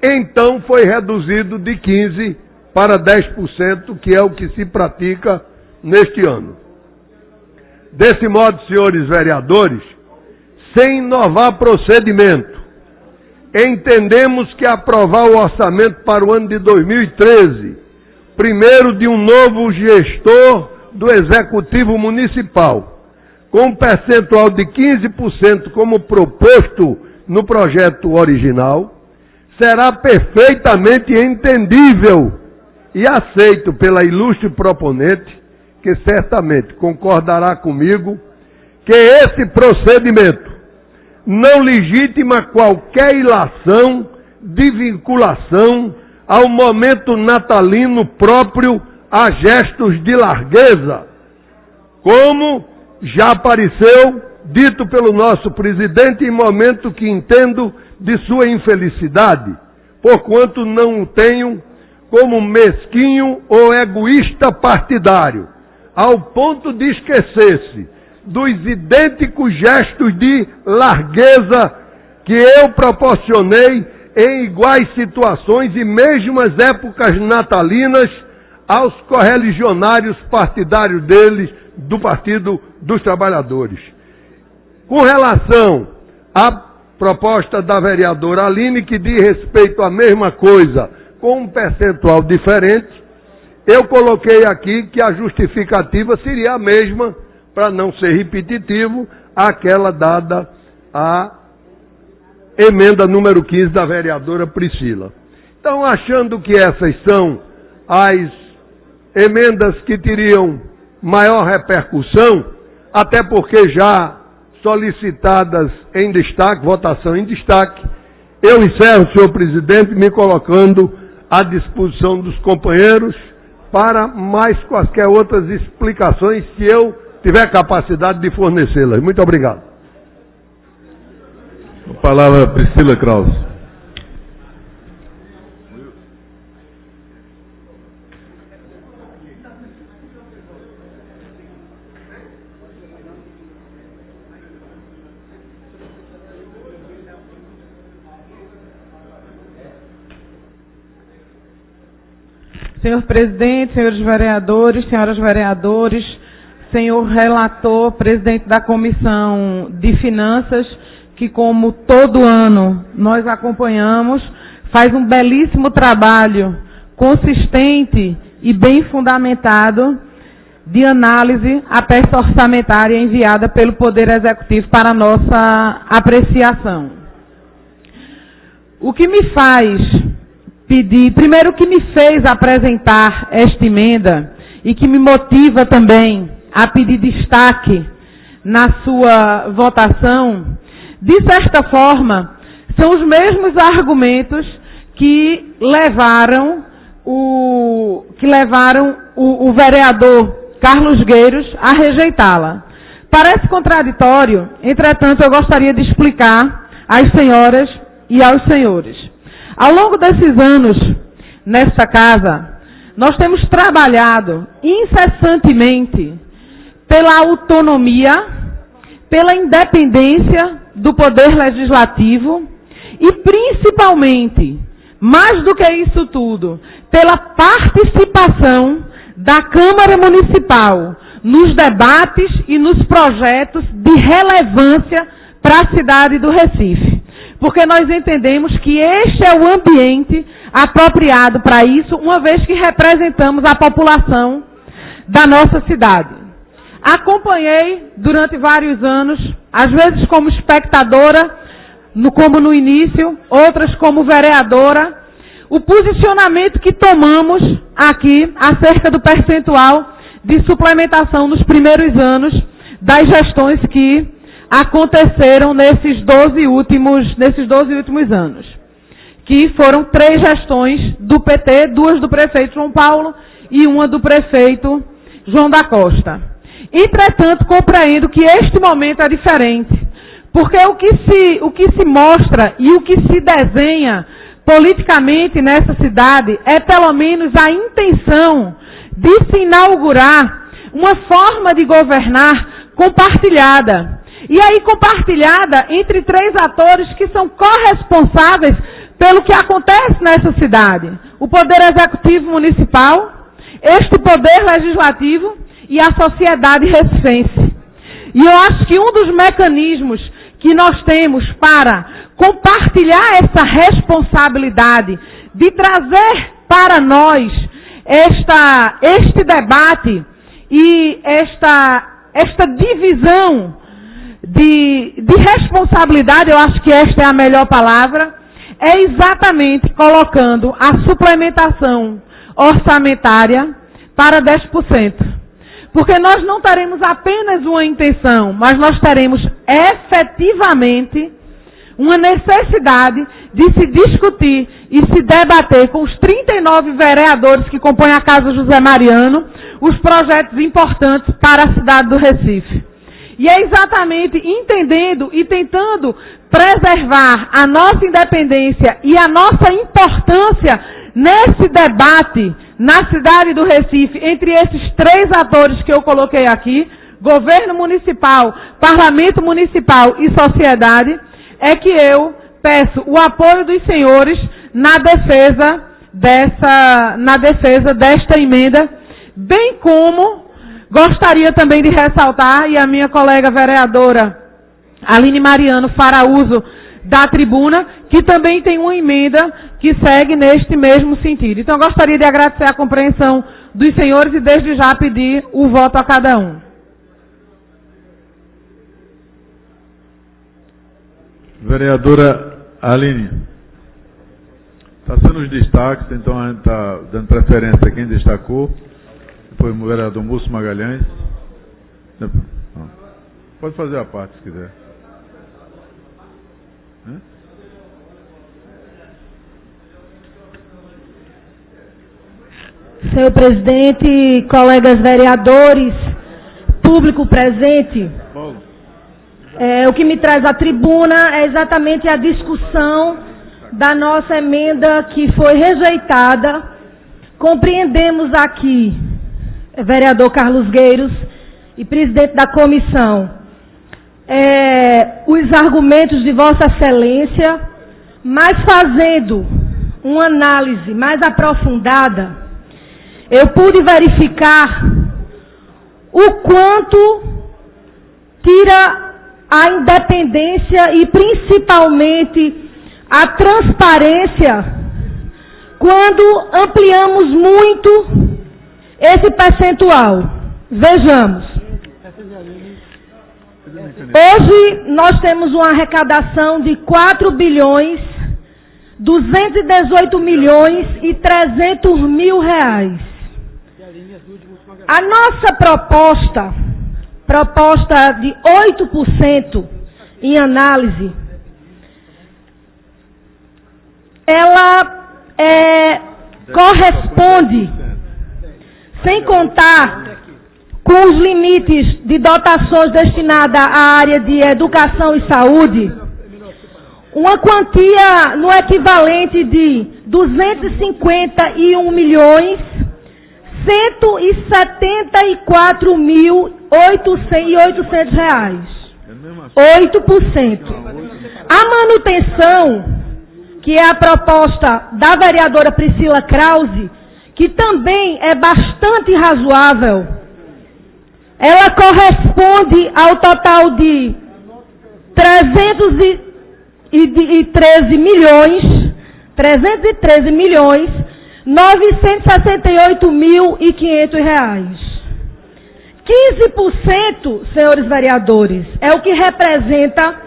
então foi reduzido de 15% para 10%, que é o que se pratica neste ano. Desse modo, senhores vereadores, sem inovar procedimento, entendemos que aprovar o orçamento para o ano de 2013, primeiro de um novo gestor do Executivo Municipal, com um percentual de 15% como proposto no projeto original, será perfeitamente entendível e aceito pela ilustre proponente, que certamente concordará comigo, que esse procedimento não legitima qualquer ilação de vinculação ao momento natalino próprio a gestos de largueza, como já apareceu dito pelo nosso presidente em momento que entendo de sua infelicidade, porquanto não o tenho como mesquinho ou egoísta partidário, ao ponto de esquecer-se dos idênticos gestos de largueza que eu proporcionei em iguais situações e mesmo as épocas natalinas aos correligionários partidários deles, do Partido dos Trabalhadores. Com relação à proposta da vereadora Aline, que diz respeito à mesma coisa, com um percentual diferente, eu coloquei aqui que a justificativa seria a mesma, para não ser repetitivo, aquela dada à emenda número 15 da vereadora Priscila. Então, achando que essas são as emendas que teriam maior repercussão, até porque já solicitadas em destaque, votação em destaque, eu encerro, senhor presidente, me colocando à disposição dos companheiros para mais quaisquer outras explicações, se eu tiver capacidade de fornecê-las. Muito obrigado. A palavra Priscila Krause. Senhor presidente, senhores vereadores, senhoras vereadores, senhor relator, presidente da Comissão de Finanças, que como todo ano nós acompanhamos, faz um belíssimo trabalho consistente e bem fundamentado de análise à peça orçamentária enviada pelo Poder Executivo para a nossa apreciação. O que me faz pedir, primeiro o que me fez apresentar esta emenda e que me motiva também a pedir destaque na sua votação, de certa forma, são os mesmos argumentos que levaram o vereador Carlos Gueiros a rejeitá-la. Parece contraditório, entretanto, eu gostaria de explicar às senhoras e aos senhores. Ao longo desses anos, nesta casa, nós temos trabalhado incessantemente pela autonomia, pela independência do Poder Legislativo e, principalmente, mais do que isso tudo, pela participação da Câmara Municipal nos debates e nos projetos de relevância para a cidade do Recife. Porque nós entendemos que este é o ambiente apropriado para isso, uma vez que representamos a população da nossa cidade. Acompanhei durante vários anos, às vezes como espectadora, como no início, outras como vereadora, o posicionamento que tomamos aqui acerca do percentual de suplementação nos primeiros anos das gestões que aconteceram nesses 12 últimos anos, que foram 3 gestões do PT, 2 do prefeito João Paulo e 1 do prefeito João da Costa. Entretanto, compreendo que este momento é diferente, porque o que se mostra e o que se desenha politicamente nessa cidade é pelo menos a intenção de se inaugurar uma forma de governar compartilhada. E aí compartilhada entre 3 atores que são corresponsáveis pelo que acontece nessa cidade. o Poder Executivo Municipal, este Poder Legislativo e a sociedade recifense. E eu acho que um dos mecanismos que nós temos para compartilhar essa responsabilidade de trazer para nós este debate e esta divisão de responsabilidade, eu acho que esta é a melhor palavra, é exatamente colocando a suplementação orçamentária para 10%. Porque nós não teremos apenas uma intenção, mas nós teremos efetivamente uma necessidade de se discutir e se debater com os 39 vereadores que compõem a Casa José Mariano os projetos importantes para a cidade do Recife. E é exatamente entendendo e tentando preservar a nossa independência e a nossa importância nesse debate na cidade do Recife, entre esses três atores que eu coloquei aqui, governo municipal, parlamento municipal e sociedade, é que eu peço o apoio dos senhores na defesa desta emenda, bem como gostaria também de ressaltar, e a minha colega vereadora Aline Mariano fará uso da tribuna, que também tem uma emenda que segue neste mesmo sentido. Então, eu gostaria de agradecer a compreensão dos senhores e desde já pedir o voto a cada um. Vereadora Aline, está sendo os destaques, então a gente está dando preferência a quem destacou. Depois o vereador Múcio Magalhães. Pode fazer a parte se quiser. Senhor presidente, colegas vereadores, público presente, o que me traz à tribuna é exatamente a discussão da nossa emenda que foi rejeitada. Compreendemos aqui, vereador Carlos Gueiros e presidente da comissão, os argumentos de Vossa Excelência, mas fazendo uma análise mais aprofundada, eu pude verificar o quanto tira a independência e principalmente a transparência quando ampliamos muito esse percentual. Vejamos. Hoje nós temos uma arrecadação de 4 bilhões 218 milhões e 300 mil reais. A nossa proposta de 8% em análise, ela corresponde, sem contar com os limites de dotações destinadas à área de educação e saúde, uma quantia no equivalente de 251 milhões 174.800 reais. 8%. A manutenção, que é a proposta da vereadora Priscila Krause, que também é bastante razoável, ela corresponde ao total de 313 milhões 968.500 reais. 15%, senhores vereadores, é o que representa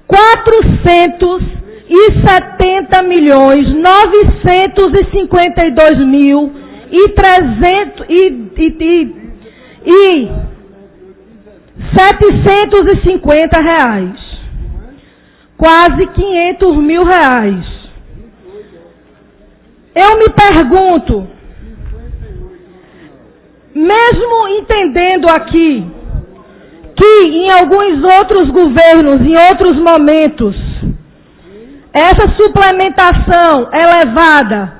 470 milhões 952.750 reais. Quase 500 mil reais. Eu me pergunto, mesmo entendendo aqui que em alguns outros governos, em outros momentos, essa suplementação elevada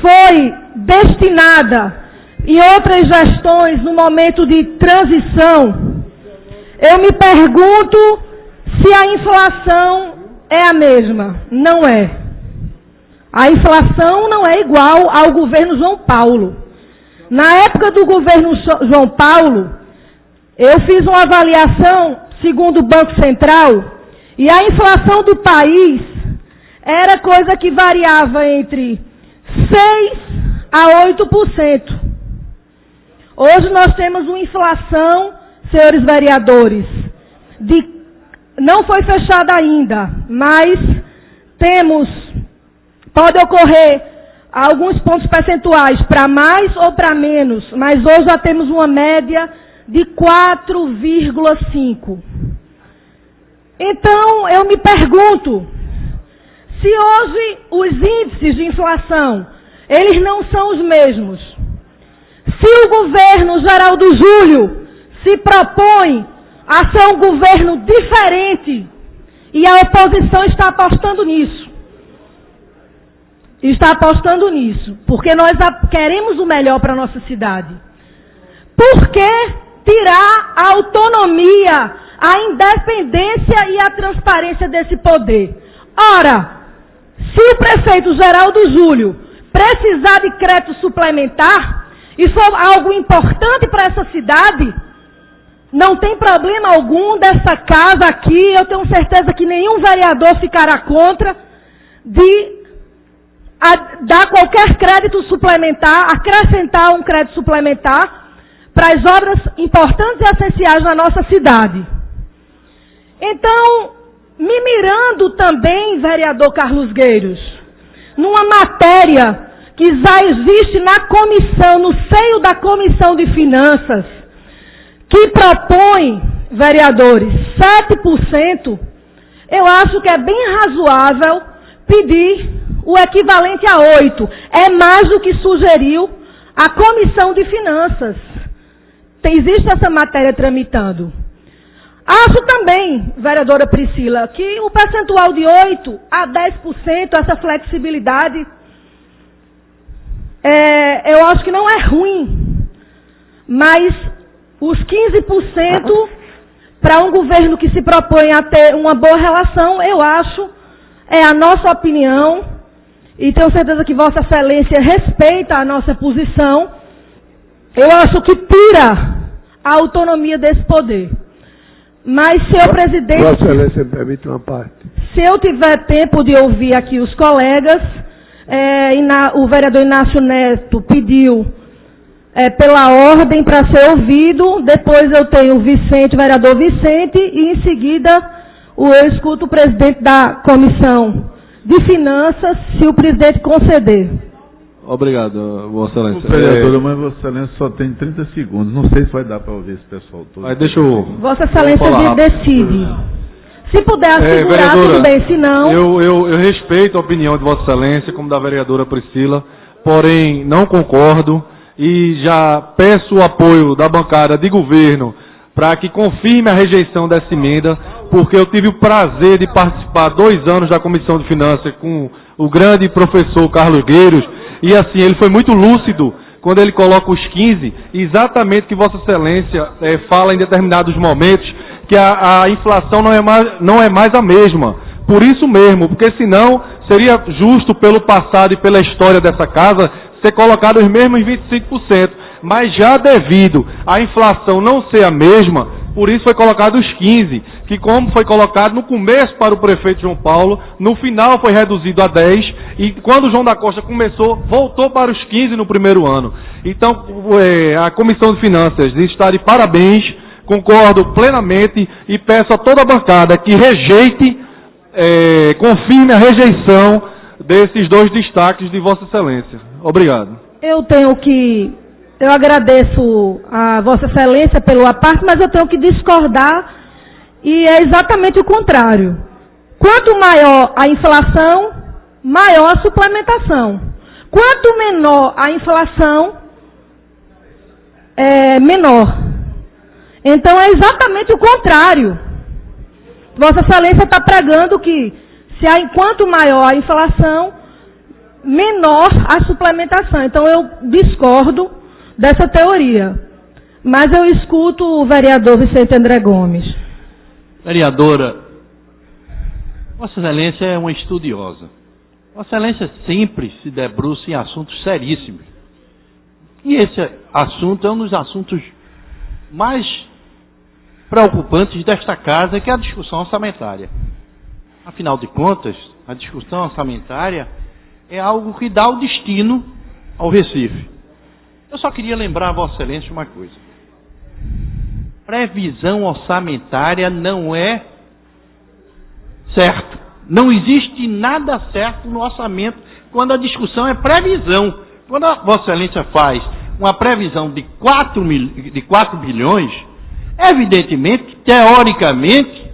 foi destinada em outras gestões no momento de transição, eu me pergunto se a inflação é a mesma. Não é. A inflação não é igual ao governo João Paulo. Na época do governo João Paulo, eu fiz uma avaliação, segundo o Banco Central, e a inflação do país era coisa que variava entre 6% a 8%. Hoje nós temos uma inflação, senhores vereadores, não foi fechada ainda, mas pode ocorrer alguns pontos percentuais para mais ou para menos, mas hoje já temos uma média de 4,5%. Então, eu me pergunto, se hoje os índices de inflação, eles não são os mesmos, se o governo Geraldo Júlio se propõe a ser um governo diferente, e a oposição está apostando nisso, porque nós queremos o melhor para a nossa cidade. Por que tirar a autonomia, a independência e a transparência desse poder? Ora, se o prefeito Geraldo Júlio precisar de crédito suplementar, e for algo importante para essa cidade, não tem problema algum dessa casa aqui, eu tenho certeza que nenhum vereador ficará contra, de dar qualquer crédito suplementar, acrescentar um crédito suplementar para as obras importantes e essenciais na nossa cidade. Então, me mirando também, vereador Carlos Gueiros, numa matéria que já existe na comissão, no seio da Comissão de Finanças, que propõe, vereadores, 7%, eu acho que é bem razoável pedir o equivalente a 8%. É mais do que sugeriu a Comissão de Finanças. Existe essa matéria tramitando. Acho também, vereadora Priscila, que o percentual de 8% a 10%, essa flexibilidade, eu acho que não é ruim, mas os 15% para um governo que se propõe a ter uma boa relação, eu acho, é a nossa opinião, e tenho certeza que Vossa Excelência respeita a nossa posição, eu acho que tira a autonomia desse poder. Mas, senhor presidente, Vossa Excelência me permite uma parte. Se eu tiver tempo de ouvir aqui os colegas, o vereador Inácio Neto pediu pela ordem para ser ouvido, depois eu tenho o vereador Vicente, e em seguida eu escuto o presidente da Comissão de Finanças, se o presidente conceder. Obrigado, Vossa Excelência. Vereadora, mas Vossa Excelência só tem 30 segundos. Não sei se vai dar para ouvir esse pessoal todo. Aí deixa eu... Vossa Excelência decide. Se puder assegurar, tudo bem, se não... Eu respeito a opinião de Vossa Excelência, como da vereadora Priscila, porém não concordo e já peço o apoio da bancada de governo para que confirme a rejeição dessa emenda, porque eu tive o prazer de participar 2 anos da Comissão de Finanças com o grande professor Carlos Gueiros, e assim, ele foi muito lúcido quando ele coloca os 15, exatamente que Vossa Excelência fala em determinados momentos, que a inflação não é mais a mesma. Por isso mesmo, porque senão seria justo pelo passado e pela história dessa casa ser colocado os mesmos 25%. Mas já devido à inflação não ser a mesma, por isso foi colocado os 15%, que como foi colocado no começo para o prefeito João Paulo, no final foi reduzido a 10%, e quando o João da Costa começou, voltou para os 15% no primeiro ano. Então, a Comissão de Finanças está de parabéns, concordo plenamente e peço a toda a bancada que rejeite, confirme a rejeição desses 2 destaques de Vossa Excelência. Obrigado. Eu agradeço a Vossa Excelência pela parte, mas eu tenho que discordar, e é exatamente o contrário. Quanto maior a inflação, maior a suplementação. Quanto menor a inflação, menor. Então é exatamente o contrário. Vossa Excelência está pregando que quanto maior a inflação, menor a suplementação. Então eu discordo dessa teoria. Mas eu escuto o vereador Vicente André Gomes. Vereadora, Vossa Excelência é uma estudiosa. Vossa Excelência sempre se debruça em assuntos seríssimos. E esse assunto é um dos assuntos mais preocupantes desta casa, que é a discussão orçamentária. Afinal de contas, a discussão orçamentária é algo que dá o destino ao Recife. Eu só queria lembrar a Vossa Excelência uma coisa. Previsão orçamentária não é certo. Não existe nada certo no orçamento quando a discussão é previsão. Quando a Vossa Excelência faz uma previsão de 4 bilhões, evidentemente, teoricamente,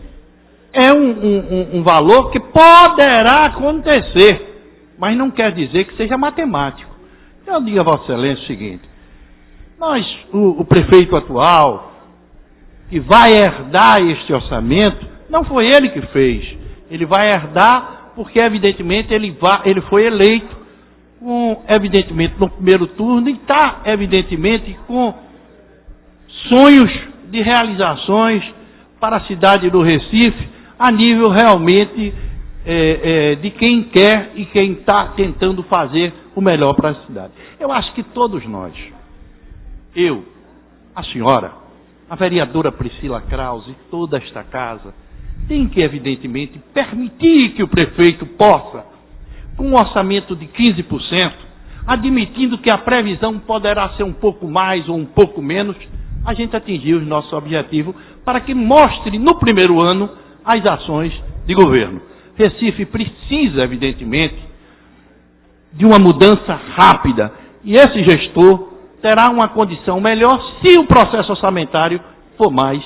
é um valor que poderá acontecer, mas não quer dizer que seja matemático. Eu digo a Vossa Excelência o seguinte: o prefeito atual, que vai herdar este orçamento, não foi ele que fez. Ele vai herdar porque, evidentemente, ele foi eleito, evidentemente, no primeiro turno, e está, evidentemente, com sonhos de realizações para a cidade do Recife, a nível realmente de quem quer e quem está tentando fazer o melhor para a cidade. Eu acho que todos nós, eu, a senhora, a vereadora Priscila Krause, toda esta casa, tem que, evidentemente, permitir que o prefeito possa, com um orçamento de 15%, admitindo que a previsão poderá ser um pouco mais ou um pouco menos, a gente atingir o nosso objetivo para que mostre no primeiro ano as ações de governo. Recife precisa, evidentemente, de uma mudança rápida, e esse gestor terá uma condição melhor se o processo orçamentário for mais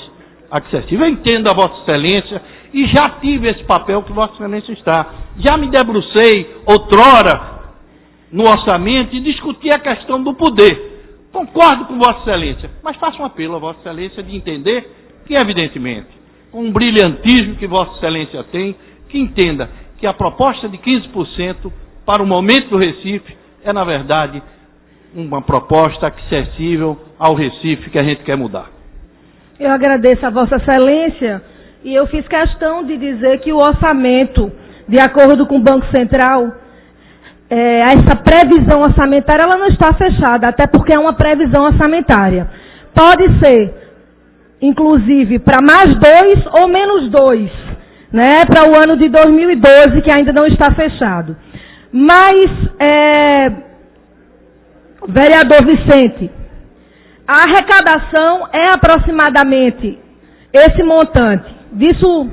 acessível. Eu entendo a Vossa Excelência e já tive esse papel que Vossa Excelência está. Já me debrucei outrora no orçamento e discuti a questão do poder. Concordo com Vossa Excelência, mas faço um apelo a Vossa Excelência de entender que, evidentemente, com o brilhantismo que Vossa Excelência tem, que entenda que a proposta de 15% para o momento do Recife é, na verdade, uma proposta acessível ao Recife que a gente quer mudar. Eu agradeço a Vossa Excelência e eu fiz questão de dizer que o orçamento, de acordo com o Banco Central, essa previsão orçamentária ela não está fechada, até porque é uma previsão orçamentária. Pode ser, inclusive, para mais 2 ou menos 2, né, para o ano de 2012, que ainda não está fechado. Mas, vereador Vicente, a arrecadação é aproximadamente esse montante. Disso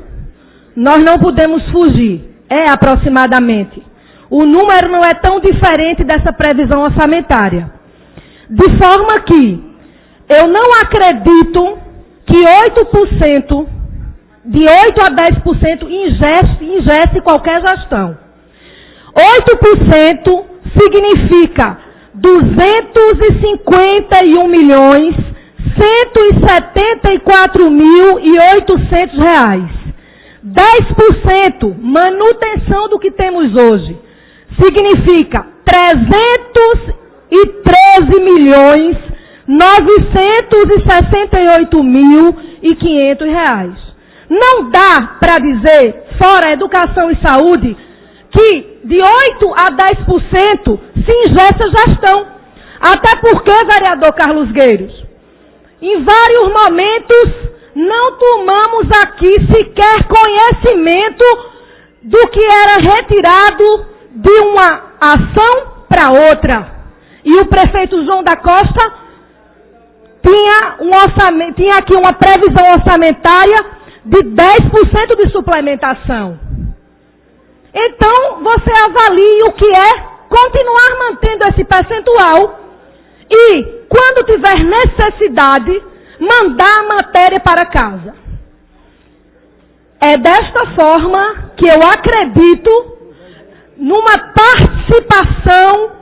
nós não podemos fugir. É aproximadamente. O número não é tão diferente dessa previsão orçamentária. De forma que eu não acredito que 8%, de 8 a 10% ingesse qualquer gestão. 8% significa 251.174.800 reais. 10%, manutenção do que temos hoje, significa 313.968.500 reais. Não dá para dizer, fora educação e saúde, que de 8 a 10% se ingessa a gestão. Até porque, vereador Carlos Gueiros, em vários momentos não tomamos aqui sequer conhecimento do que era retirado de uma ação para outra. E o prefeito João da Costa tinha aqui uma previsão orçamentária de 10% de suplementação. Então, você avalie o que é continuar mantendo esse percentual e, quando tiver necessidade, mandar a matéria para casa. É desta forma que eu acredito numa participação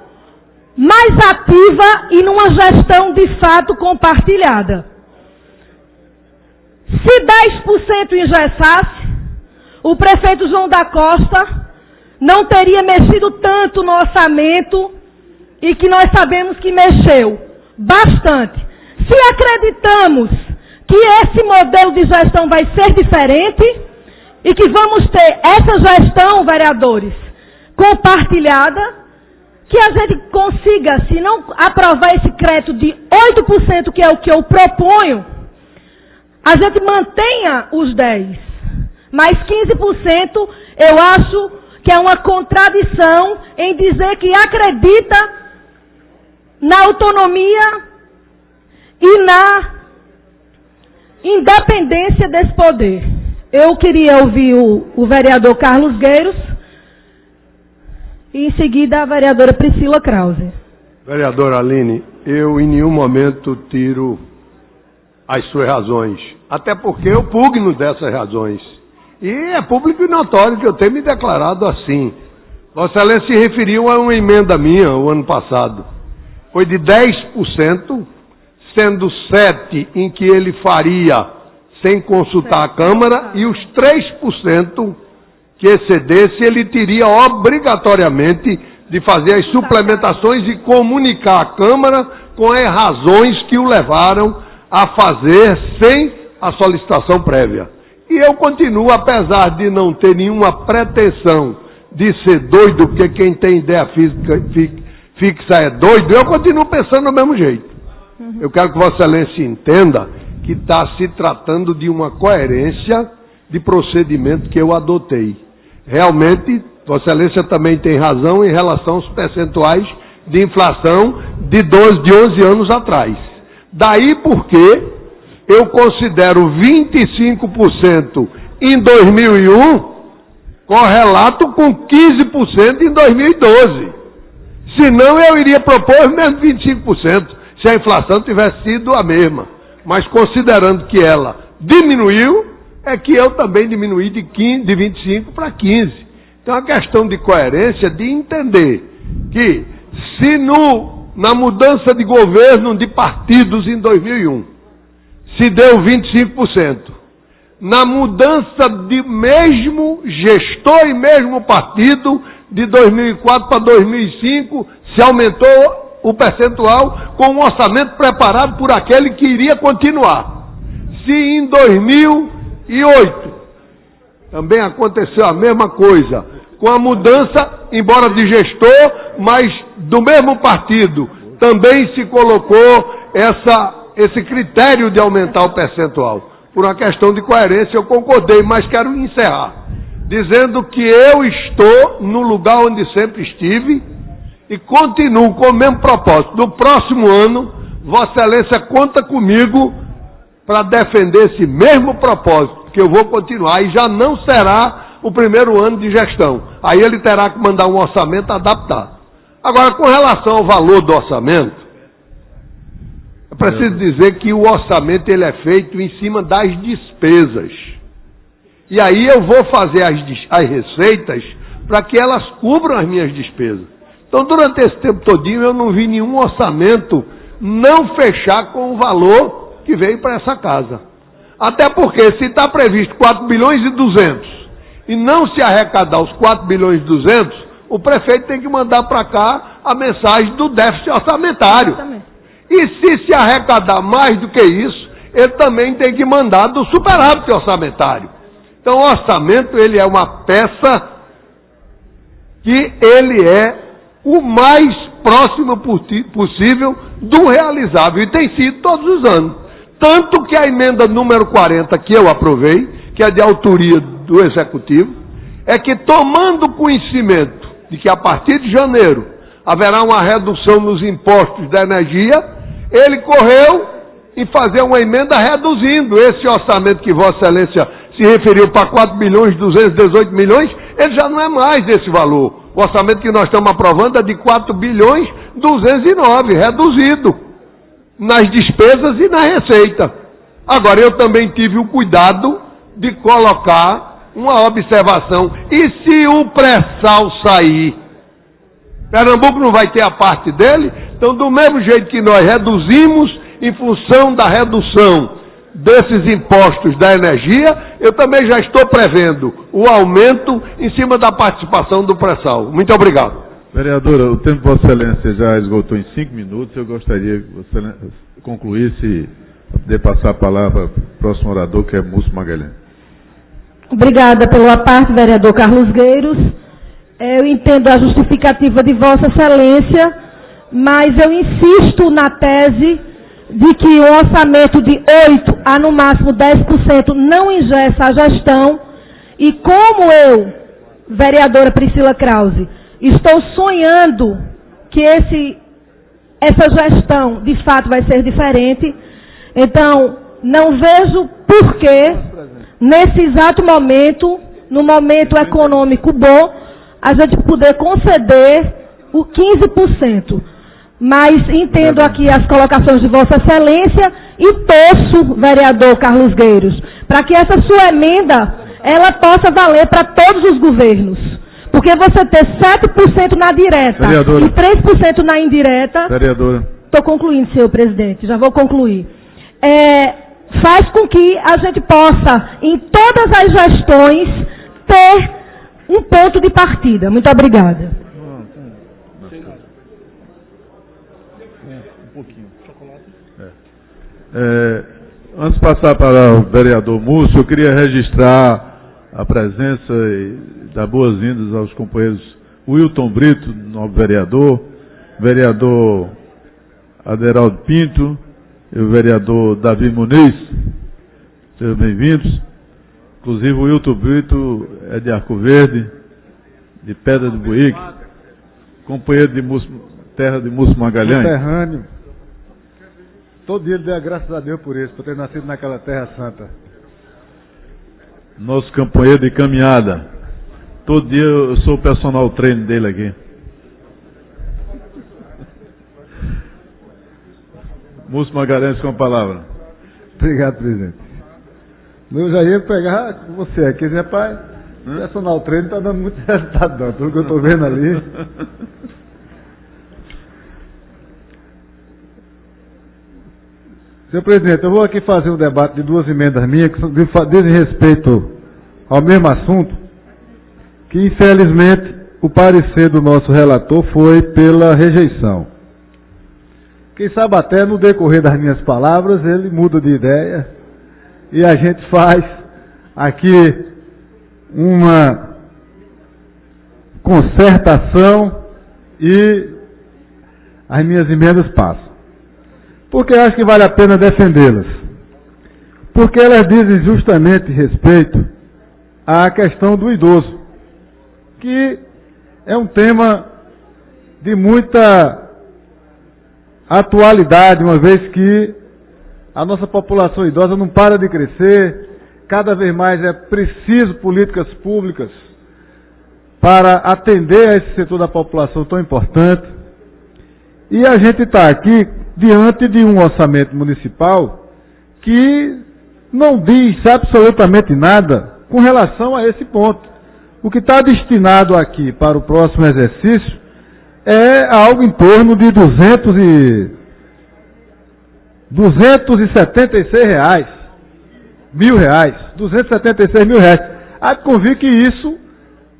mais ativa e numa gestão de fato compartilhada. Se 10% engessasse, o prefeito João da Costa não teria mexido tanto no orçamento e que nós sabemos que mexeu bastante. Se acreditamos que esse modelo de gestão vai ser diferente e que vamos ter essa gestão, vereadores, compartilhada, que a gente consiga, se não aprovar esse crédito de 8%, que é o que eu proponho, a gente mantenha os 10%. Mas 15% eu acho que é uma contradição em dizer que acredita na autonomia e na independência desse poder. Eu queria ouvir o vereador Carlos Gueiros e em seguida a vereadora Priscila Krause. Vereadora Aline, eu em nenhum momento tiro as suas razões, até porque eu pugno dessas razões. E é público e notório que eu tenho me declarado assim. Vossa Excelência se referiu a uma emenda minha, o ano passado. Foi de 10%, sendo 7% em que ele faria sem consultar a Câmara, e os 3% que excedesse, ele teria obrigatoriamente de fazer as suplementações e comunicar à Câmara com as razões que o levaram a fazer sem a solicitação prévia. E eu continuo, apesar de não ter nenhuma pretensão de ser doido, porque quem tem ideia fixa é doido, eu continuo pensando do mesmo jeito. Eu quero que Vossa Excelência entenda que está se tratando de uma coerência de procedimento que eu adotei. Realmente, Vossa Excelência também tem razão em relação aos percentuais de inflação de 11 anos atrás. Daí porque eu considero 25% em 2001 correlato com 15% em 2012. Senão eu iria propor mesmo 25%, se a inflação tivesse sido a mesma. Mas considerando que ela diminuiu, é que eu também diminuí de 25 para 15. Então, a questão de coerência, de entender que se na mudança de governo de partidos em 2001, se deu 25%, na mudança de mesmo gestor e mesmo partido, de 2004 para 2005, se aumentou o percentual com um orçamento preparado por aquele que iria continuar. Se em 2008 também aconteceu a mesma coisa, com a mudança, embora de gestor, mas do mesmo partido, também se colocou esse critério de aumentar o percentual. Por uma questão de coerência, eu concordei, mas quero encerrar dizendo que eu estou no lugar onde sempre estive e continuo com o mesmo propósito. No próximo ano, Vossa Excelência conta comigo para defender esse mesmo propósito, que eu vou continuar, e já não será o primeiro ano de gestão. Aí ele terá que mandar um orçamento adaptado. Agora, com relação ao valor do orçamento, eu preciso dizer que o orçamento ele é feito em cima das despesas. E aí eu vou fazer as receitas para que elas cubram as minhas despesas. Então, durante esse tempo todinho, eu não vi nenhum orçamento não fechar com o valor que veio para essa casa. Até porque, se está previsto 4 bilhões e 200 e não se arrecadar os 4 bilhões e 200, o prefeito tem que mandar para cá a mensagem do déficit orçamentário. Exatamente. E se arrecadar mais do que isso, ele também tem que mandar do superávit orçamentário. Então, o orçamento, ele é uma peça que ele é o mais próximo possível do realizável, e tem sido todos os anos. Tanto que a emenda número 40, que eu aprovei, que é de autoria do Executivo, é que, tomando conhecimento de que a partir de janeiro haverá uma redução nos impostos da energia, ele correu em fazer uma emenda reduzindo esse orçamento que Vossa Excelência se referiu para 4 bilhões e 218 milhões, ele já não é mais esse valor. O orçamento que nós estamos aprovando é de 4 bilhões e 209, reduzido nas despesas e na receita. Agora, eu também tive o cuidado de colocar uma observação. E se o pré-sal sair, Pernambuco não vai ter a parte dele? Então, do mesmo jeito que nós reduzimos, em função da redução desses impostos da energia, eu também já estou prevendo o aumento em cima da participação do pré-sal. Muito obrigado. Vereadora, o tempo de Vossa Excelência já esgotou em 5 minutos. Eu gostaria que Vossa Excelência concluísse, para poder passar a palavra para o próximo orador, que é Múcio Magalhães. Obrigada pela parte, vereador Carlos Gueiros. Eu entendo a justificativa de Vossa Excelência, mas eu insisto na tese de que o orçamento de 8% a no máximo 10% não engessa a gestão, e como eu, vereadora Priscila Krause, estou sonhando que essa gestão de fato vai ser diferente, então não vejo por que, nesse exato momento, no momento econômico bom, a gente poder conceder o 15%. Mas entendo aqui as colocações de Vossa Excelência e torço, vereador Carlos Gueiros, para que essa sua emenda ela possa valer para todos os governos. Porque você ter 7% na direta e 3% na indireta... Vereadora. Estou concluindo, senhor presidente, já vou concluir. Faz com que a gente possa, em todas as gestões, ter um ponto de partida. Muito obrigada. Antes de passar para o vereador Múcio, eu queria registrar a presença e dar boas-vindas aos companheiros Wilton Brito, novo vereador Aderaldo Pinto e o vereador Davi Muniz. Sejam bem-vindos. Inclusive o Wilton Brito é de Arco Verde, de Pedra do Buíque, companheiro de terra de Múcio Magalhães. Terrâneo. Todo dia ele deu graças a Deus por isso, por ter nascido naquela terra santa. Nosso companheiro de caminhada. Todo dia eu sou o personal trainer dele aqui. Múcio Magalhães com a palavra. Obrigado, presidente. Eu já ia pegar com você aqui, rapaz. O personal trainer não está dando muito resultado, não. Tudo que eu estou vendo ali. Senhor presidente, eu vou aqui fazer um debate de duas emendas minhas que dizem respeito ao mesmo assunto, que infelizmente o parecer do nosso relator foi pela rejeição. Quem sabe até no decorrer das minhas palavras ele muda de ideia e a gente faz aqui uma concertação e as minhas emendas passam. Porque acho que vale a pena defendê-las. Porque elas dizem justamente respeito à questão do idoso, que é um tema de muita atualidade, uma vez que a nossa população idosa não para de crescer, cada vez mais é preciso políticas públicas para atender a esse setor da população tão importante. E a gente está aqui diante de um orçamento municipal que não diz absolutamente nada com relação a esse ponto. O que está destinado aqui para o próximo exercício é algo em torno de 276 mil reais. 276 mil reais. Há de convir que isso,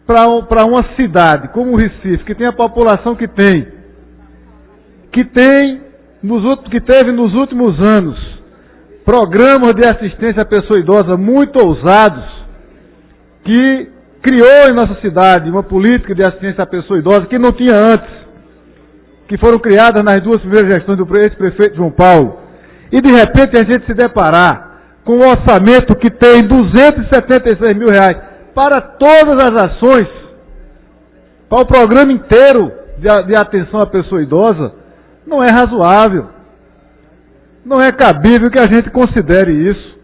para uma cidade como o Recife, que tem a população que tem, que teve nos últimos anos programas de assistência à pessoa idosa muito ousados, que criou em nossa cidade uma política de assistência à pessoa idosa que não tinha antes, que foram criadas nas duas primeiras gestões do ex-prefeito João Paulo, e de repente a gente se deparar com um orçamento que tem 276 mil reais para todas as ações, para o programa inteiro de atenção à pessoa idosa, não é razoável. Não é cabível que a gente considere isso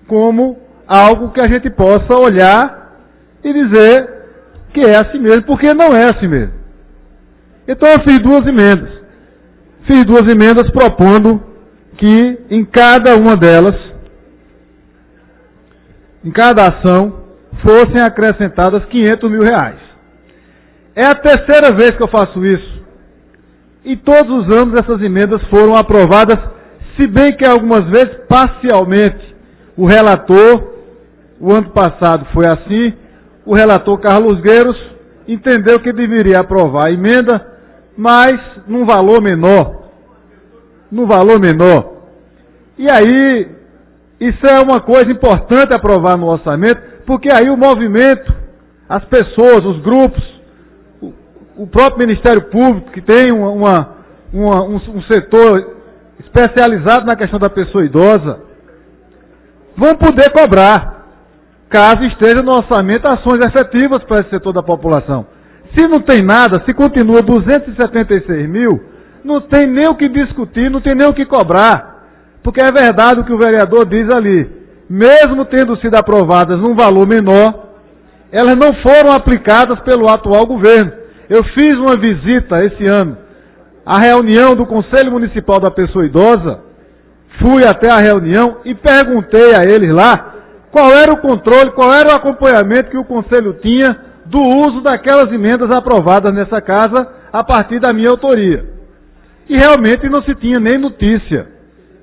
como algo que a gente possa olhar e dizer que é assim mesmo, porque não é assim mesmo. Então eu fiz duas emendas. Fiz duas emendas propondo que em cada uma delas, em cada ação, fossem acrescentadas 500 mil reais. É a terceira vez que eu faço isso. E todos os anos essas emendas foram aprovadas, se bem que algumas vezes parcialmente. O relator, o ano passado foi assim, o relator Carlos Gueiros entendeu que deveria aprovar a emenda, mas num valor menor. Num valor menor. E aí, isso é uma coisa importante aprovar no orçamento, porque aí o movimento, as pessoas, os grupos, o próprio Ministério Público, que tem um setor especializado na questão da pessoa idosa, vão poder cobrar, caso esteja no orçamento, ações efetivas para esse setor da população. Se não tem nada, se continua 276 mil, não tem nem o que discutir, não tem nem o que cobrar. Porque é verdade o que o vereador diz ali. Mesmo tendo sido aprovadas num valor menor, elas não foram aplicadas pelo atual governo. Eu fiz uma visita esse ano à reunião do Conselho Municipal da Pessoa Idosa, fui até a reunião e perguntei a eles lá qual era o controle, qual era o acompanhamento que o Conselho tinha do uso daquelas emendas aprovadas nessa casa a partir da minha autoria. E realmente não se tinha nem notícia,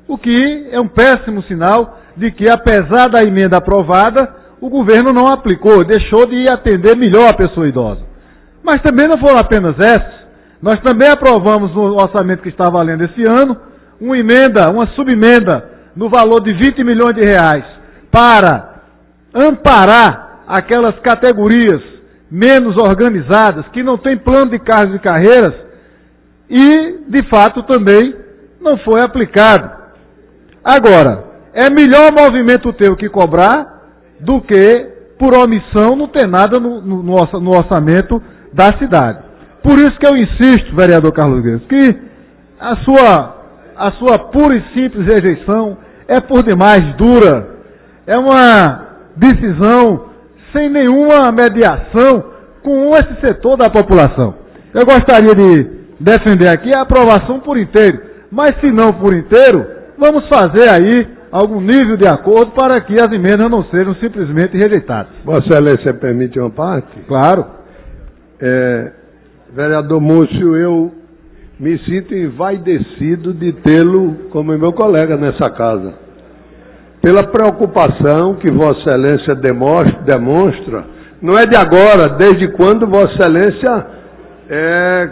o que é um péssimo sinal de que, apesar da emenda aprovada, o governo não aplicou, deixou de atender melhor a pessoa idosa. Mas também não foram apenas essas. Nós também aprovamos no orçamento que está valendo esse ano, uma subemenda no valor de 20 milhões de reais para amparar aquelas categorias menos organizadas, que não têm plano de cargos e carreiras, e, de fato, também não foi aplicado. Agora, é melhor movimento teu que cobrar do que, por omissão, não ter nada no orçamento da cidade. Por isso que eu insisto, vereador Carlos Guedes, que a sua pura e simples rejeição é por demais dura. É uma decisão sem nenhuma mediação com esse setor da população. Eu gostaria de defender aqui a aprovação por inteiro, mas se não por inteiro, vamos fazer aí algum nível de acordo para que as emendas não sejam simplesmente rejeitadas. Vossa Excelência permite uma parte? Claro. Vereador Múcio, eu me sinto envaidecido de tê-lo como meu colega nessa casa. Pela preocupação que Vossa Excelência demonstra, não é de agora, desde quando Vossa Excelência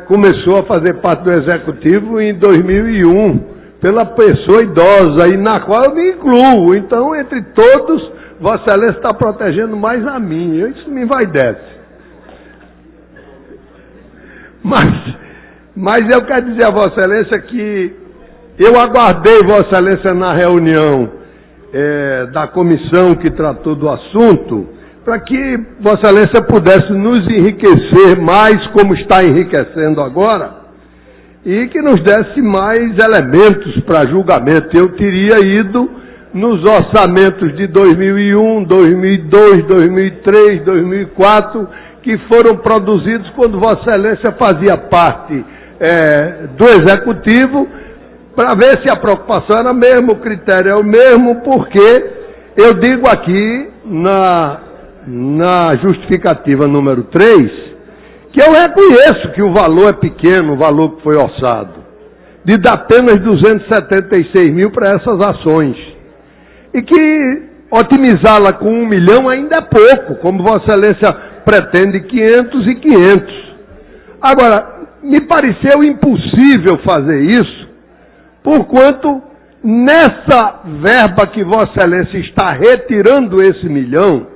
começou a fazer parte do Executivo em 2001, pela pessoa idosa, e na qual eu me incluo. Então, entre todos, Vossa Excelência está protegendo mais a mim. Isso me envaidece. Mas eu quero dizer a Vossa Excelência que eu aguardei Vossa Excelência na reunião da comissão que tratou do assunto, para que Vossa Excelência pudesse nos enriquecer mais, como está enriquecendo agora, e que nos desse mais elementos para julgamento. Eu teria ido nos orçamentos de 2001, 2002, 2003, 2004, que foram produzidos quando Vossa Excelência fazia parte do Executivo, para ver se a preocupação era a mesma, o critério é o mesmo, porque eu digo aqui na justificativa número 3, que eu reconheço que o valor é pequeno, o valor que foi orçado, de dar apenas 276 mil para essas ações, e que otimizá-la com 1 milhão ainda é pouco, como Vossa Excelência pretende 500 e 500. Agora, me pareceu impossível fazer isso, porquanto nessa verba que Vossa Excelência está retirando esse 1 milhão,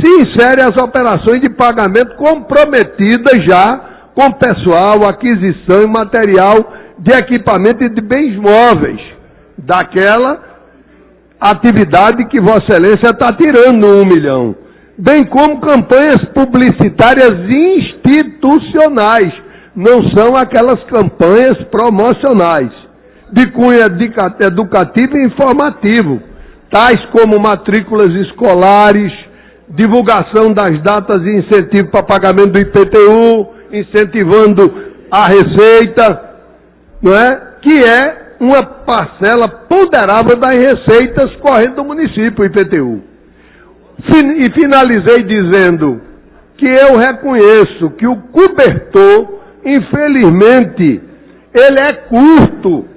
se insere as operações de pagamento comprometidas já com pessoal, aquisição e material de equipamento e de bens móveis, daquela atividade que Vossa Excelência está tirando 1 milhão, bem como campanhas publicitárias institucionais, não são aquelas campanhas promocionais, de cunho educativo e informativo, tais como matrículas escolares, divulgação das datas e incentivo para pagamento do IPTU, incentivando a receita, não é? Que é uma parcela ponderável das receitas correntes do município, o IPTU. E finalizei dizendo que eu reconheço que o cobertor, infelizmente, ele é curto,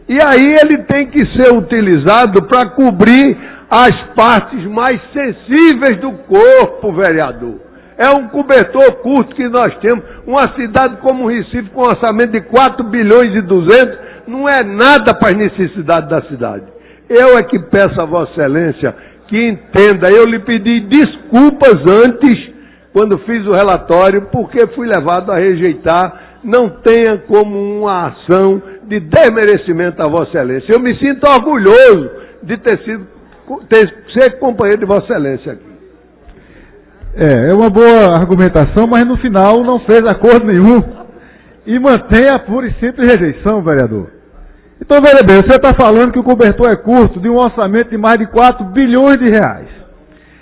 e aí ele tem que ser utilizado para cobrir as partes mais sensíveis do corpo, vereador. É um cobertor curto que nós temos. Uma cidade como Recife, com um orçamento de 4 bilhões e 200, não é nada para as necessidades da cidade. Eu é que peço a Vossa Excelência que entenda. Eu lhe pedi desculpas antes, quando fiz o relatório, porque fui levado a rejeitar. Não tenha como uma ação de desmerecimento a Vossa Excelência. Eu me sinto orgulhoso de ser companheiro de Vossa Excelência aqui. É uma boa argumentação, mas no final não fez acordo nenhum e mantém a pura e simples rejeição, vereador. Então, veja bem, você está falando que o cobertor é curto de um orçamento de mais de 4 bilhões de reais.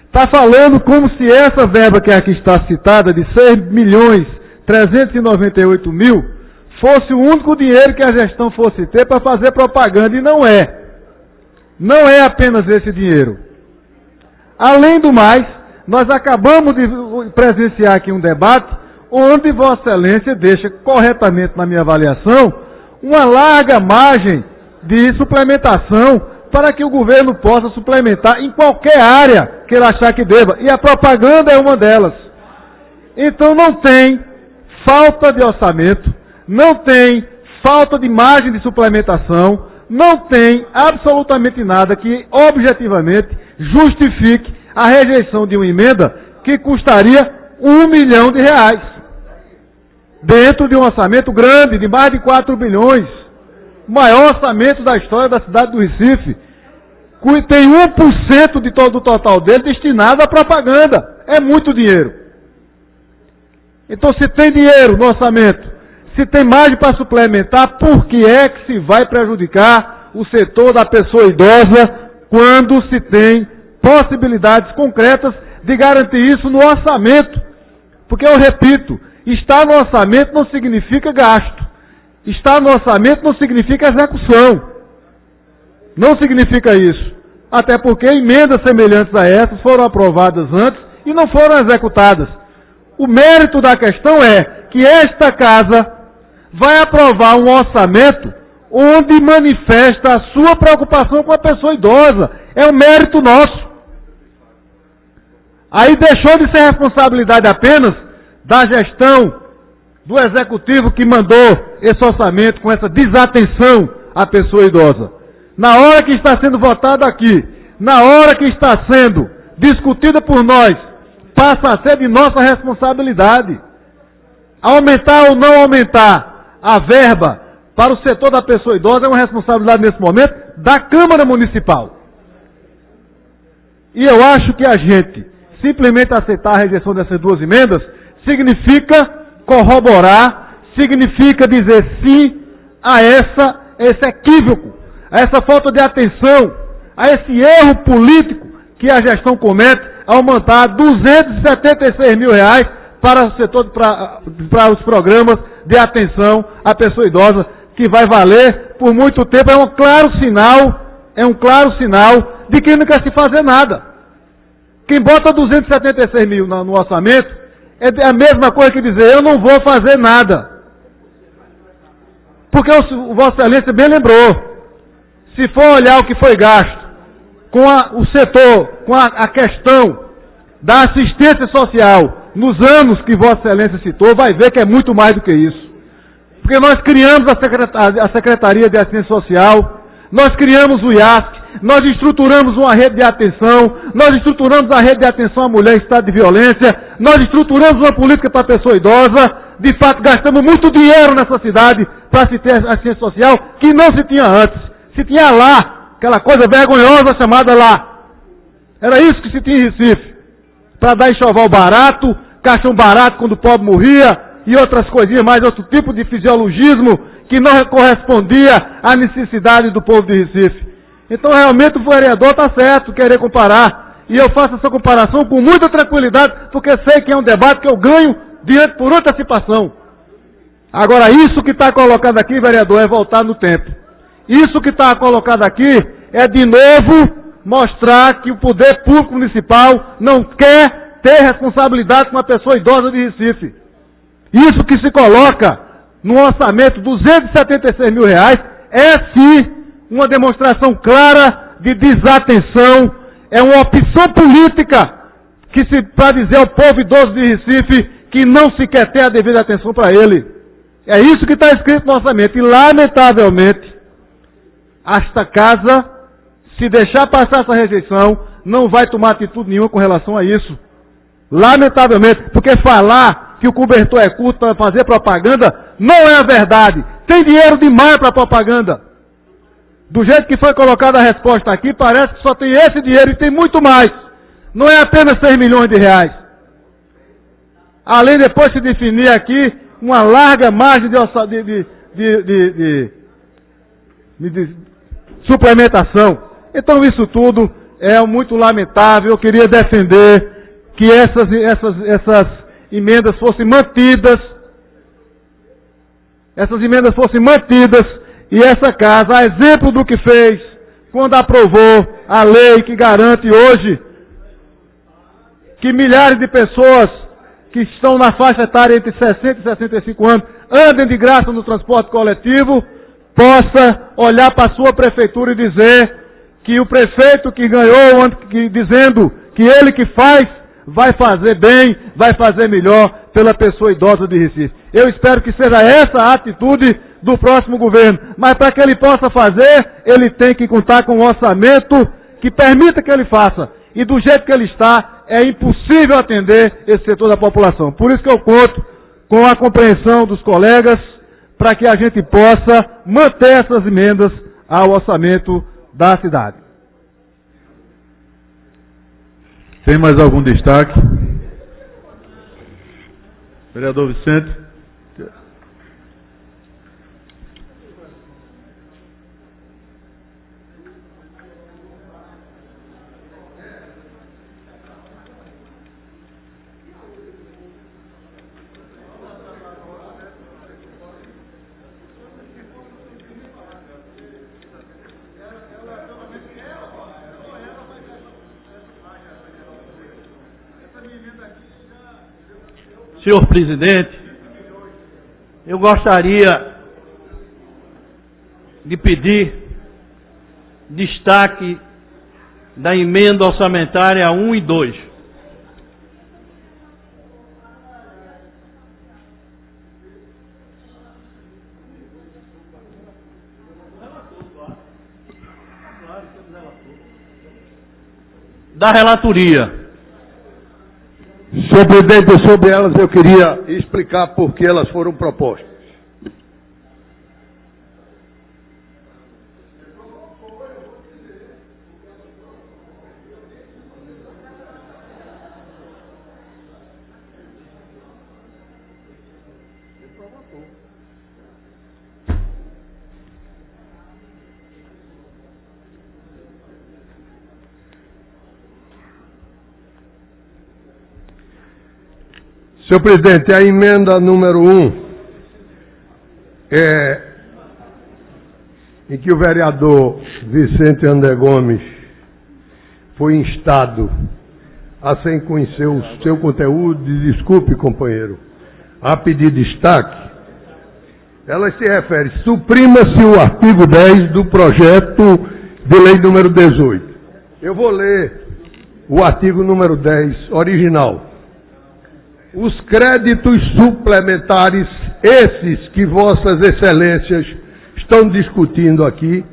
Está falando como se essa verba que aqui está citada, de 6.398.000, fosse o único dinheiro que a gestão fosse ter para fazer propaganda, e não é. Não é apenas esse dinheiro. Além do mais, nós acabamos de presenciar aqui um debate onde Vossa Excelência deixa corretamente, na minha avaliação, uma larga margem de suplementação para que o governo possa suplementar em qualquer área que ele achar que deva. E a propaganda é uma delas. Então não tem falta de orçamento, não tem falta de margem de suplementação, não tem absolutamente nada que objetivamente justifique a rejeição de uma emenda que custaria R$1 milhão, dentro de um orçamento grande, de mais de 4 bilhões, o maior orçamento da história da cidade do Recife, tem 1% do total dele destinado à propaganda. É muito dinheiro. Então, se tem dinheiro no orçamento, se tem margem para suplementar, por que é que se vai prejudicar o setor da pessoa idosa quando se tem possibilidades concretas de garantir isso no orçamento? Porque, eu repito, estar no orçamento não significa gasto. Estar no orçamento não significa execução. Não significa isso. Até porque emendas semelhantes a essas foram aprovadas antes e não foram executadas. O mérito da questão é que esta casa vai aprovar um orçamento onde manifesta a sua preocupação com a pessoa idosa. É um mérito nosso. Aí deixou de ser responsabilidade apenas da gestão do executivo que mandou esse orçamento com essa desatenção à pessoa idosa. Na hora que está sendo votado aqui, na hora que está sendo discutida por nós, passa a ser de nossa responsabilidade. Aumentar ou não aumentar a verba para o setor da pessoa idosa é uma responsabilidade nesse momento da Câmara Municipal. E eu acho que a gente simplesmente aceitar a rejeição dessas duas emendas significa corroborar, significa dizer sim a esse equívoco, a essa falta de atenção, a esse erro político que a gestão comete ao mandar R$276 mil para o setor, para os programas de atenção à pessoa idosa, que vai valer por muito tempo. É um claro sinal de que não quer se fazer nada. Quem bota 276 mil no orçamento é a mesma coisa que dizer, eu não vou fazer nada. Porque o Vossa Excelência bem lembrou, se for olhar o que foi gasto com o setor, com a questão da assistência social, nos anos que Vossa Excelência citou, vai ver que é muito mais do que isso. Porque nós criamos a Secretaria de Assistência Social, nós criamos o IASC, nós estruturamos uma rede de atenção, nós estruturamos a rede de atenção à mulher em estado de violência, nós estruturamos uma política para a pessoa idosa. De fato, gastamos muito dinheiro nessa cidade para se ter assistência social que não se tinha antes. Se tinha lá, aquela coisa vergonhosa chamada lá. Era isso que se tinha em Recife. Para dar enxoval barato, caixão barato quando o pobre morria e outras coisinhas mais, outro tipo de fisiologismo que não correspondia à necessidade do povo de Recife. Então, realmente, o vereador está certo querer comparar. E eu faço essa comparação com muita tranquilidade, porque sei que é um debate que eu ganho por antecipação. Agora, isso que está colocado aqui, vereador, é voltar no tempo. Isso que está colocado aqui é, de novo, mostrar que o poder público municipal não quer ter responsabilidade com a pessoa idosa de Recife. Isso que se coloca no orçamento, R$276 mil, é sim uma demonstração clara de desatenção, é uma opção política para dizer ao povo idoso de Recife que não se quer ter a devida atenção para ele. É isso que está escrito no orçamento. E, lamentavelmente, esta casa, se deixar passar essa rejeição, não vai tomar atitude nenhuma com relação a isso. Lamentavelmente, porque falar que o cobertor é curto para fazer propaganda não é a verdade. Tem dinheiro demais para propaganda. Do jeito que foi colocada a resposta aqui, parece que só tem esse dinheiro e tem muito mais. Não é apenas 6 milhões de reais. Além de depois se definir aqui uma larga margem de suplementação. Então isso tudo é muito lamentável. Eu queria defender que essas emendas fossem mantidas. Essas emendas fossem mantidas e essa casa, a exemplo do que fez quando aprovou a lei que garante hoje que milhares de pessoas que estão na faixa etária entre 60 e 65 anos andem de graça no transporte coletivo, possa olhar para a sua prefeitura e dizer que o prefeito que ganhou, dizendo que ele que faz, vai fazer bem, vai fazer melhor pela pessoa idosa de Recife. Eu espero que seja essa a atitude do próximo governo. Mas para que ele possa fazer, ele tem que contar com um orçamento que permita que ele faça. E do jeito que ele está, é impossível atender esse setor da população. Por isso que eu conto com a compreensão dos colegas para que a gente possa manter essas emendas ao orçamento da cidade. Tem mais algum destaque? Vereador Vicente. Senhor presidente, eu gostaria de pedir destaque da emenda orçamentária 1 e 2. Da relatoria. Senhor presidente, sobre elas eu queria explicar por que elas foram propostas. Senhor presidente, a emenda número 1 em que o vereador Vicente André Gomes foi instado a, sem conhecer o seu conteúdo, desculpe, companheiro, a pedir destaque, ela se refere: suprima-se o artigo 10 do projeto de lei número 18. Eu vou ler o artigo número 10 original. Os créditos suplementares, esses que vossas excelências estão discutindo aqui,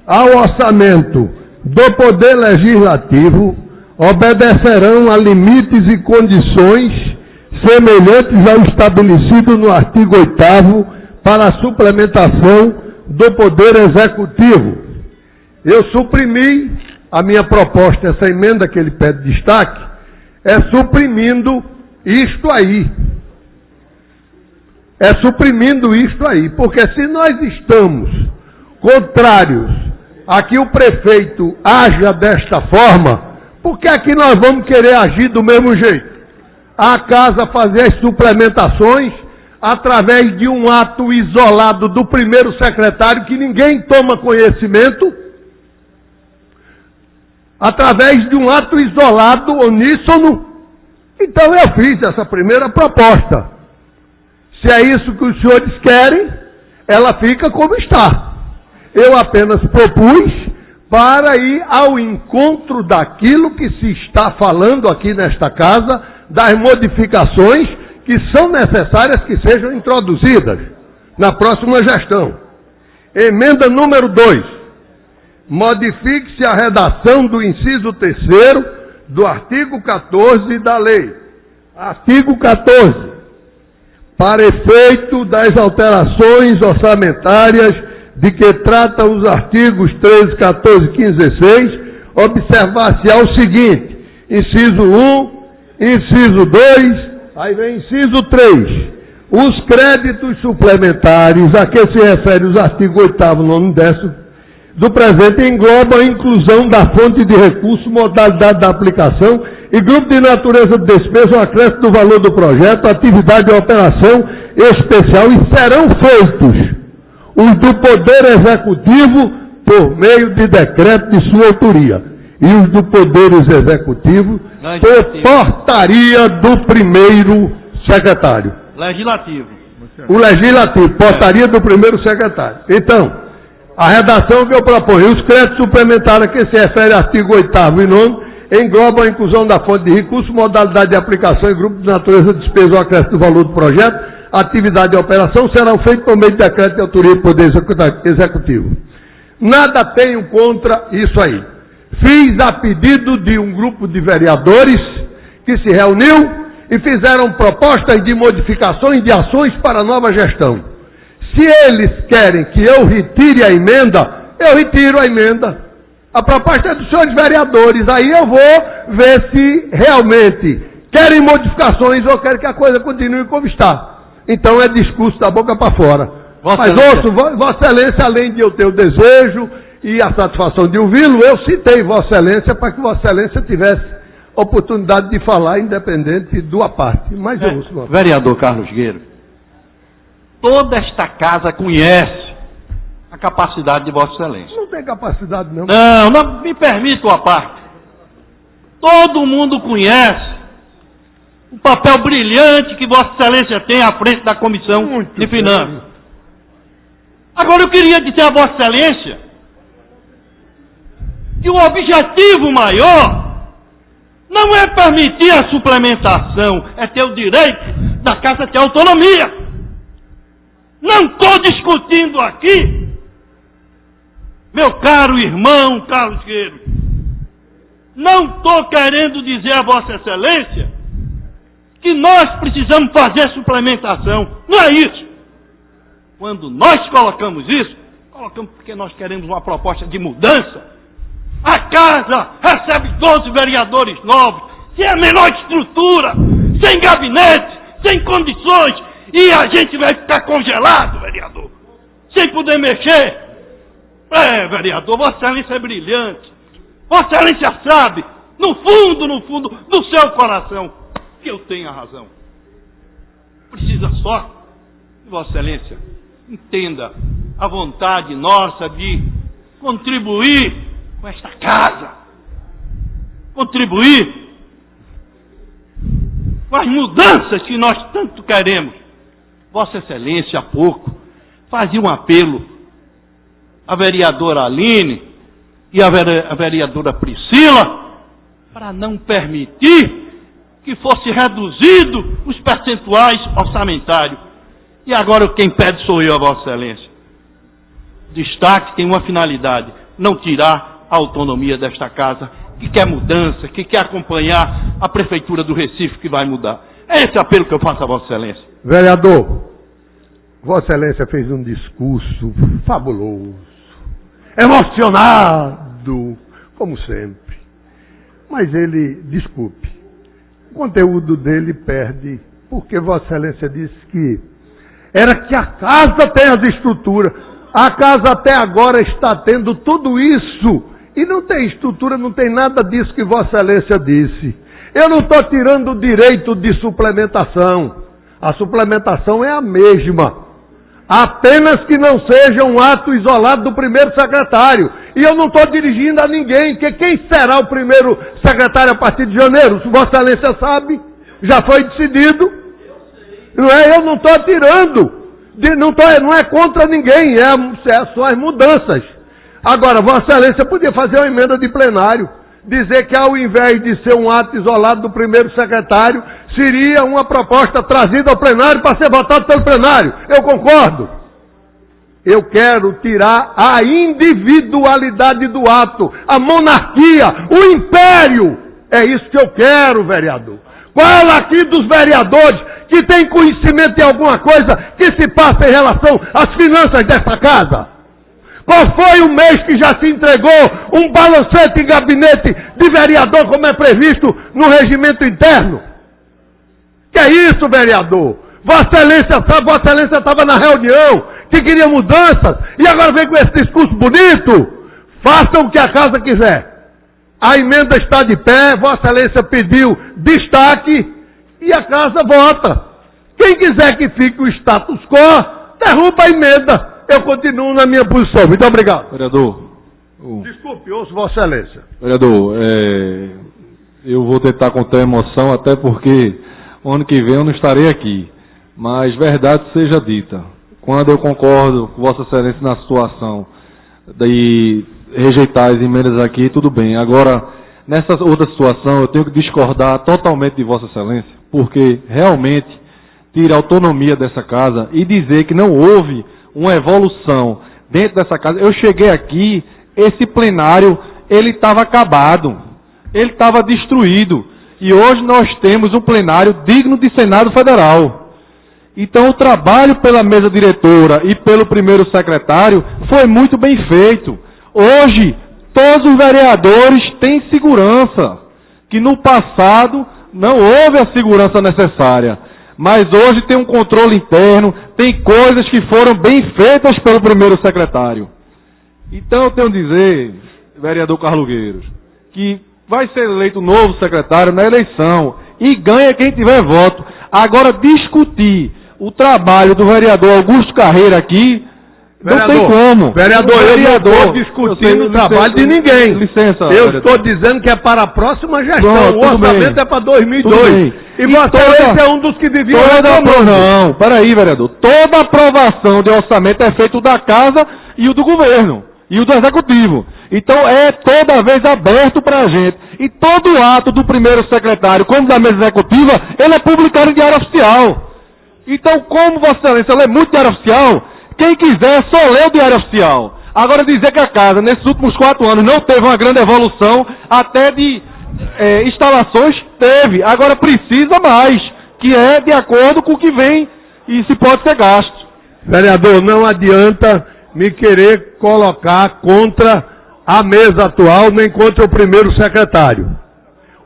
ao orçamento do Poder Legislativo, obedecerão a limites e condições semelhantes ao estabelecido no artigo 8º para a suplementação do Poder Executivo. Eu suprimi a minha proposta, essa emenda que ele pede destaque, é suprimindo isto aí. É suprimindo isto aí. Porque se nós estamos contrários a que o prefeito haja desta forma, por que é que nós vamos querer agir do mesmo jeito? A casa fazer as suplementações através de um ato isolado do primeiro secretário que ninguém toma conhecimento, através de um ato isolado, uníssono. Então eu fiz essa primeira proposta. Se é isso que os senhores querem, ela fica como está. Eu apenas propus para ir ao encontro daquilo que se está falando aqui nesta casa, das modificações que são necessárias que sejam introduzidas na próxima gestão. Emenda número 2. Modifique-se a redação do inciso 3º do artigo 14 da lei. Artigo 14. Para efeito das alterações orçamentárias de que tratam os artigos 13, 14, 15 e 16, observar-se-á o seguinte: inciso 1, inciso 2, aí vem inciso 3. Os créditos suplementares a que se refere os artigos 8º, 9º e 10º do presente englobam a inclusão da fonte de recurso, modalidade da aplicação e grupo de natureza de despesa, o acréscimo do valor do projeto, atividade e operação especial, e serão feitos os do Poder Executivo por meio de decreto de sua autoria e os do Poder Executivo por portaria do primeiro secretário. Legislativo. O Legislativo, portaria do primeiro secretário. Então, a redação que eu proponho: os créditos suplementares a que se refere artigo 8º e 9º englobam a inclusão da fonte de recurso, modalidade de aplicação e grupo de natureza de despesa ou acréscimo do valor do projeto, atividade e operação, serão feitos por meio de decreto de autoria do Poder Executivo. Nada tenho contra isso aí. Fiz a pedido de um grupo de vereadores que se reuniu e fizeram propostas de modificações de ações para a nova gestão. Se eles querem que eu retire a emenda, eu retiro a emenda. A proposta é dos senhores vereadores, aí eu vou ver se realmente querem modificações ou querem que a coisa continue como está. Então é discurso da boca para fora. Mas ouço, Vossa Excelência, além de eu ter o desejo e a satisfação de ouvi-lo, eu citei Vossa Excelência para que Vossa Excelência tivesse oportunidade de falar, independente do à parte. Mas eu ouço. Vereador Carlos Gueiro, toda esta casa conhece a capacidade de Vossa Excelência. Não tem capacidade, não. Não me permito a parte. Todo mundo conhece o papel brilhante que Vossa Excelência tem à frente da Comissão de Finanças. Agora eu queria dizer a Vossa Excelência que o objetivo maior não é permitir a suplementação, é ter o direito da casa ter autonomia. Não estou discutindo aqui, meu caro irmão Carlos Gueiro, não estou querendo dizer a Vossa Excelência que nós precisamos fazer suplementação. Não é isso. Quando nós colocamos isso, colocamos porque nós queremos uma proposta de mudança. A casa recebe 12 vereadores novos, sem a menor estrutura, sem gabinete, sem condições, e a gente vai ficar congelado, vereador, sem poder mexer. Vereador, Vossa Excelência é brilhante. Vossa Excelência sabe, no fundo do seu coração, que eu tenho a razão. Precisa só que Vossa Excelência entenda a vontade nossa de contribuir com esta casa, contribuir com as mudanças que nós tanto queremos. Vossa Excelência, há pouco, fazia um apelo à vereadora Aline e à vereadora Priscila para não permitir que fosse reduzido os percentuais orçamentários. E agora quem pede sou eu, a Vossa Excelência. Destaque tem uma finalidade: não tirar a autonomia desta casa, que quer mudança, que quer acompanhar a Prefeitura do Recife, que vai mudar. É esse apelo que eu faço a Vossa Excelência. Vereador, Vossa Excelência fez um discurso fabuloso, emocionado, como sempre. Mas ele, desculpe, o conteúdo dele perde, porque Vossa Excelência disse que era que a casa tem as estruturas. A casa até agora está tendo tudo isso. E não tem estrutura, não tem nada disso que Vossa Excelência disse. Eu não estou tirando o direito de suplementação. A suplementação é a mesma. Apenas que não seja um ato isolado do primeiro secretário. E eu não estou dirigindo a ninguém, porque quem será o primeiro secretário a partir de janeiro? Se Vossa Excelência sabe, já foi decidido. Não é? Eu não estou tirando. Não é contra ninguém, são as mudanças. Agora, Vossa Excelência podia fazer uma emenda de plenário, dizer que ao invés de ser um ato isolado do primeiro secretário, seria uma proposta trazida ao plenário para ser votada pelo plenário. Eu concordo. Eu quero tirar a individualidade do ato, a monarquia, o império É isso que eu quero, vereador. Qual aqui dos vereadores que tem conhecimento de alguma coisa que se passa em relação às finanças dessa casa? Qual foi o mês que já se entregou um balancete em gabinete de vereador, como é previsto no regimento interno? Que é isso, vereador? Vossa Excelência estava na reunião, que queria mudanças, e agora vem com esse discurso bonito. Façam o que a casa quiser. A emenda está de pé, Vossa Excelência pediu destaque, e a casa vota. Quem quiser que fique o status quo, derruba a emenda. Eu continuo na minha posição. Muito obrigado. Vereador. Desculpe, ouço Vossa Excelência. Vereador, eu vou tentar conter a emoção, até porque o ano que vem eu não estarei aqui. Mas verdade seja dita. Quando eu concordo com Vossa Excelência na situação de rejeitar as emendas aqui, tudo bem. Agora, nessa outra situação, eu tenho que discordar totalmente de Vossa Excelência, porque realmente tira a autonomia dessa casa e dizer que não houve uma evolução dentro dessa casa. Eu cheguei aqui, esse plenário, ele estava acabado, ele estava destruído, e hoje nós temos um plenário digno de Senado Federal. Então o trabalho pela mesa diretora e pelo primeiro secretário foi muito bem feito. Hoje, todos os vereadores têm segurança, que no passado não houve a segurança necessária. Mas hoje tem um controle interno, tem coisas que foram bem feitas pelo primeiro secretário. Então eu tenho a dizer, vereador Carlugueiros, que vai ser eleito novo secretário na eleição e ganha quem tiver voto. Agora, discutir o trabalho do vereador Augusto Carreira aqui, não tem como. Vereador, eu não estou discutindo o trabalho de ninguém. Licença. Eu estou dizendo que é para a próxima gestão. O orçamento é para 2002. E Vossa Excelência é um dos que devia Não, peraí, vereador. Toda aprovação de orçamento é feito da Casa e o do governo. E o do Executivo. Então é toda vez aberto para a gente. E todo ato do primeiro secretário, como da mesa executiva, ele é publicado em diário oficial. Então, como Vossa Excelência lê muito diário oficial, quem quiser só lê o diário oficial. Agora dizer que a casa, nesses últimos 4 anos, não teve uma grande evolução, até de instalações, teve. Agora precisa mais, que é de acordo com o que vem e se pode ser gasto. Vereador, não adianta me querer colocar contra a mesa atual, nem contra o primeiro secretário.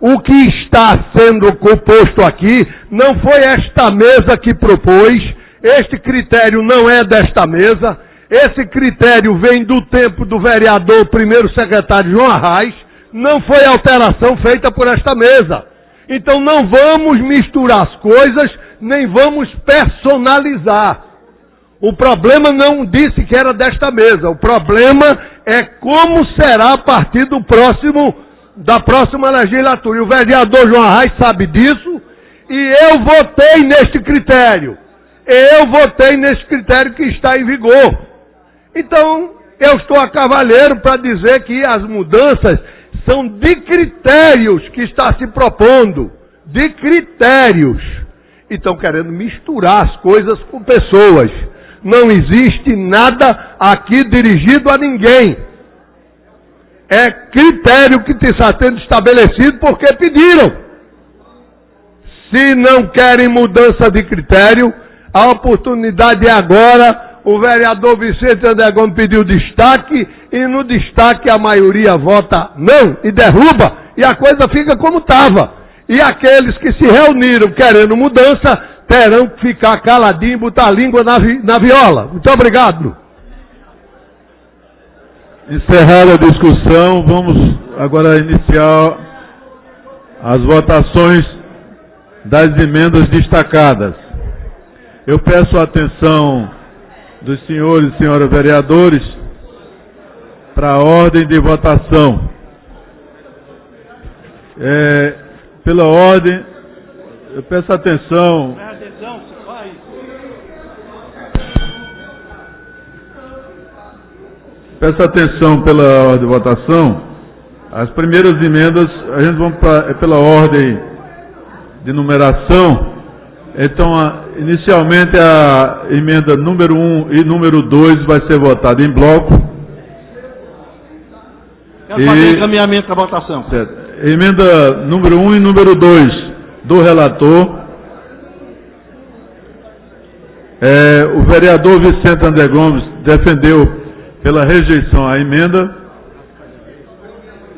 O que está sendo proposto aqui não foi esta mesa que propôs, este critério não é desta mesa, esse critério vem do tempo do vereador primeiro secretário João Arraes, não foi alteração feita por esta mesa. Então não vamos misturar as coisas, nem vamos personalizar. O problema não disse que era desta mesa, o problema é como será a partir da próxima legislatura. E o vereador João Arraes sabe disso, e eu votei neste critério. Eu votei nesse critério que está em vigor. Então, eu estou a cavaleiro para dizer que as mudanças são de critérios que está se propondo. De critérios. E estão querendo misturar as coisas com pessoas. Não existe nada aqui dirigido a ninguém. É critério que está sendo estabelecido porque pediram. Se não querem mudança de critério, a oportunidade é agora. O vereador Vicente André Gomes pediu destaque e no destaque a maioria vota não e derruba e a coisa fica como estava. E aqueles que se reuniram querendo mudança terão que ficar caladinho e botar a língua na viola. Muito obrigado. Encerrada a discussão, vamos agora iniciar as votações das emendas destacadas. Eu peço a atenção dos senhores e senhoras vereadores para a ordem de votação. Pela ordem, eu peço atenção. Peço atenção pela ordem de votação. As primeiras emendas, a gente vai pela ordem de numeração. Então, inicialmente a emenda número 1 e número 2 vai ser votada em bloco. Quero fazer encaminhamento da votação. Certo. Emenda número 1 e número 2 do relator. O vereador Vicente André Gomes defendeu pela rejeição à emenda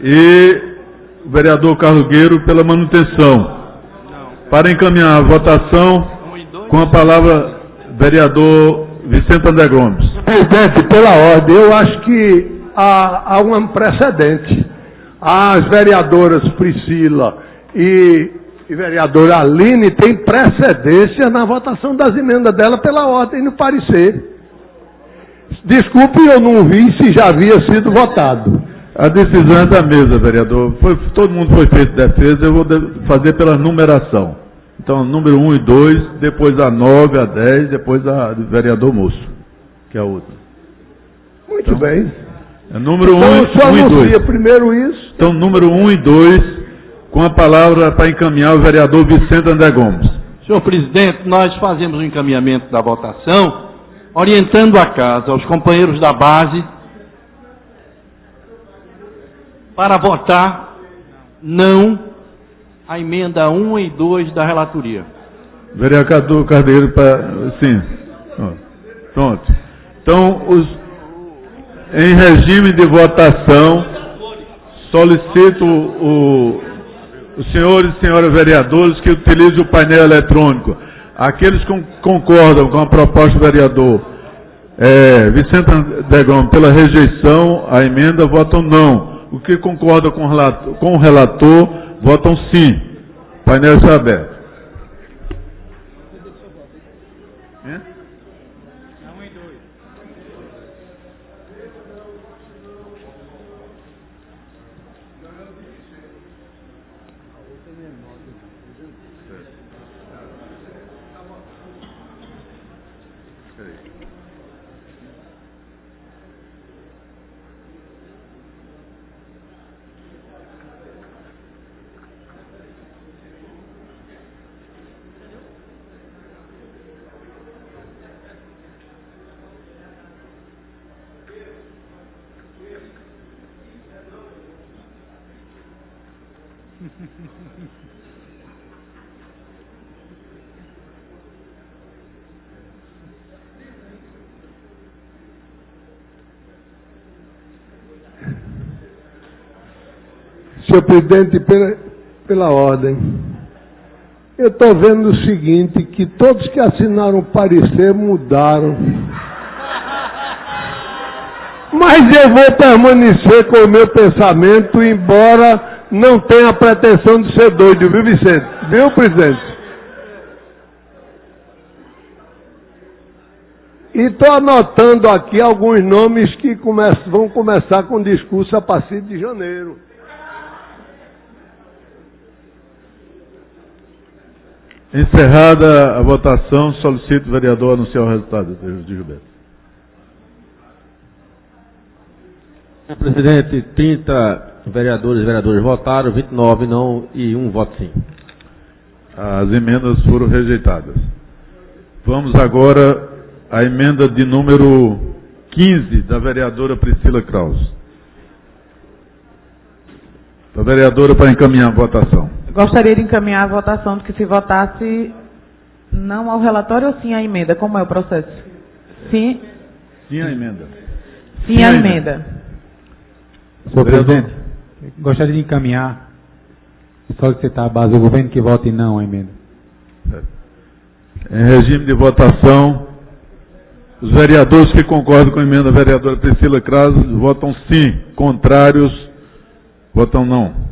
e o vereador Carlos Gueiro pela manutenção. Para encaminhar a votação, com a palavra, vereador Vicente André Gomes. Presidente, pela ordem, eu acho que há um precedente. As vereadoras Priscila e vereadora Aline têm precedência na votação das emendas dela pela ordem no parecer. Desculpe, eu não vi se já havia sido votado. A decisão é da mesa, vereador. Todo mundo foi feito defesa, eu vou fazer pela numeração. Então, número 1 e 2, depois a 9, a 10, depois a do vereador Moço, que é a outra. Muito então, bem. É número 1 então, e 2. Primeiro isso. Então, número 1 e 2, com a palavra para encaminhar o vereador Vicente André Gomes. Senhor presidente, nós fazemos o encaminhamento da votação, orientando a casa, aos companheiros da base, para votar não a emenda 1 e 2 da relatoria. Vereador Carneiro, sim. Pronto. Então, em regime de votação, solicito os senhores e senhoras vereadores que utilizem o painel eletrônico. Aqueles que concordam com a proposta do vereador Vicente André Gomes pela rejeição à emenda, votam não. O que concorda com o relator, votam sim. O painel está aberto. Senhor presidente, pela ordem, eu estou vendo o seguinte, que todos que assinaram o parecer mudaram. Mas eu vou permanecer com o meu pensamento, embora não tenha a pretensão de ser doido, viu, Vicente? Viu, presidente? E estou anotando aqui alguns nomes que vão começar com discurso a partir de janeiro. Encerrada a votação, solicito o vereador anunciar o resultado. De Gilberto. Senhor presidente, 30 vereadores e vereadoras votaram, 29 não e 1 voto sim. As emendas foram rejeitadas. Vamos agora à emenda de número 15 da vereadora Priscila Kraus. A vereadora para encaminhar a votação. Gostaria de encaminhar a votação de que se votasse não ao relatório ou sim à emenda. Como é o processo? Sim. Sim à emenda. Sim à emenda. Senhor presidente, gostaria de encaminhar e solicitar a base do governo que vote não à emenda. Em regime de votação, os vereadores que concordam com a emenda da vereadora Priscila Kraus votam sim, contrários votam não.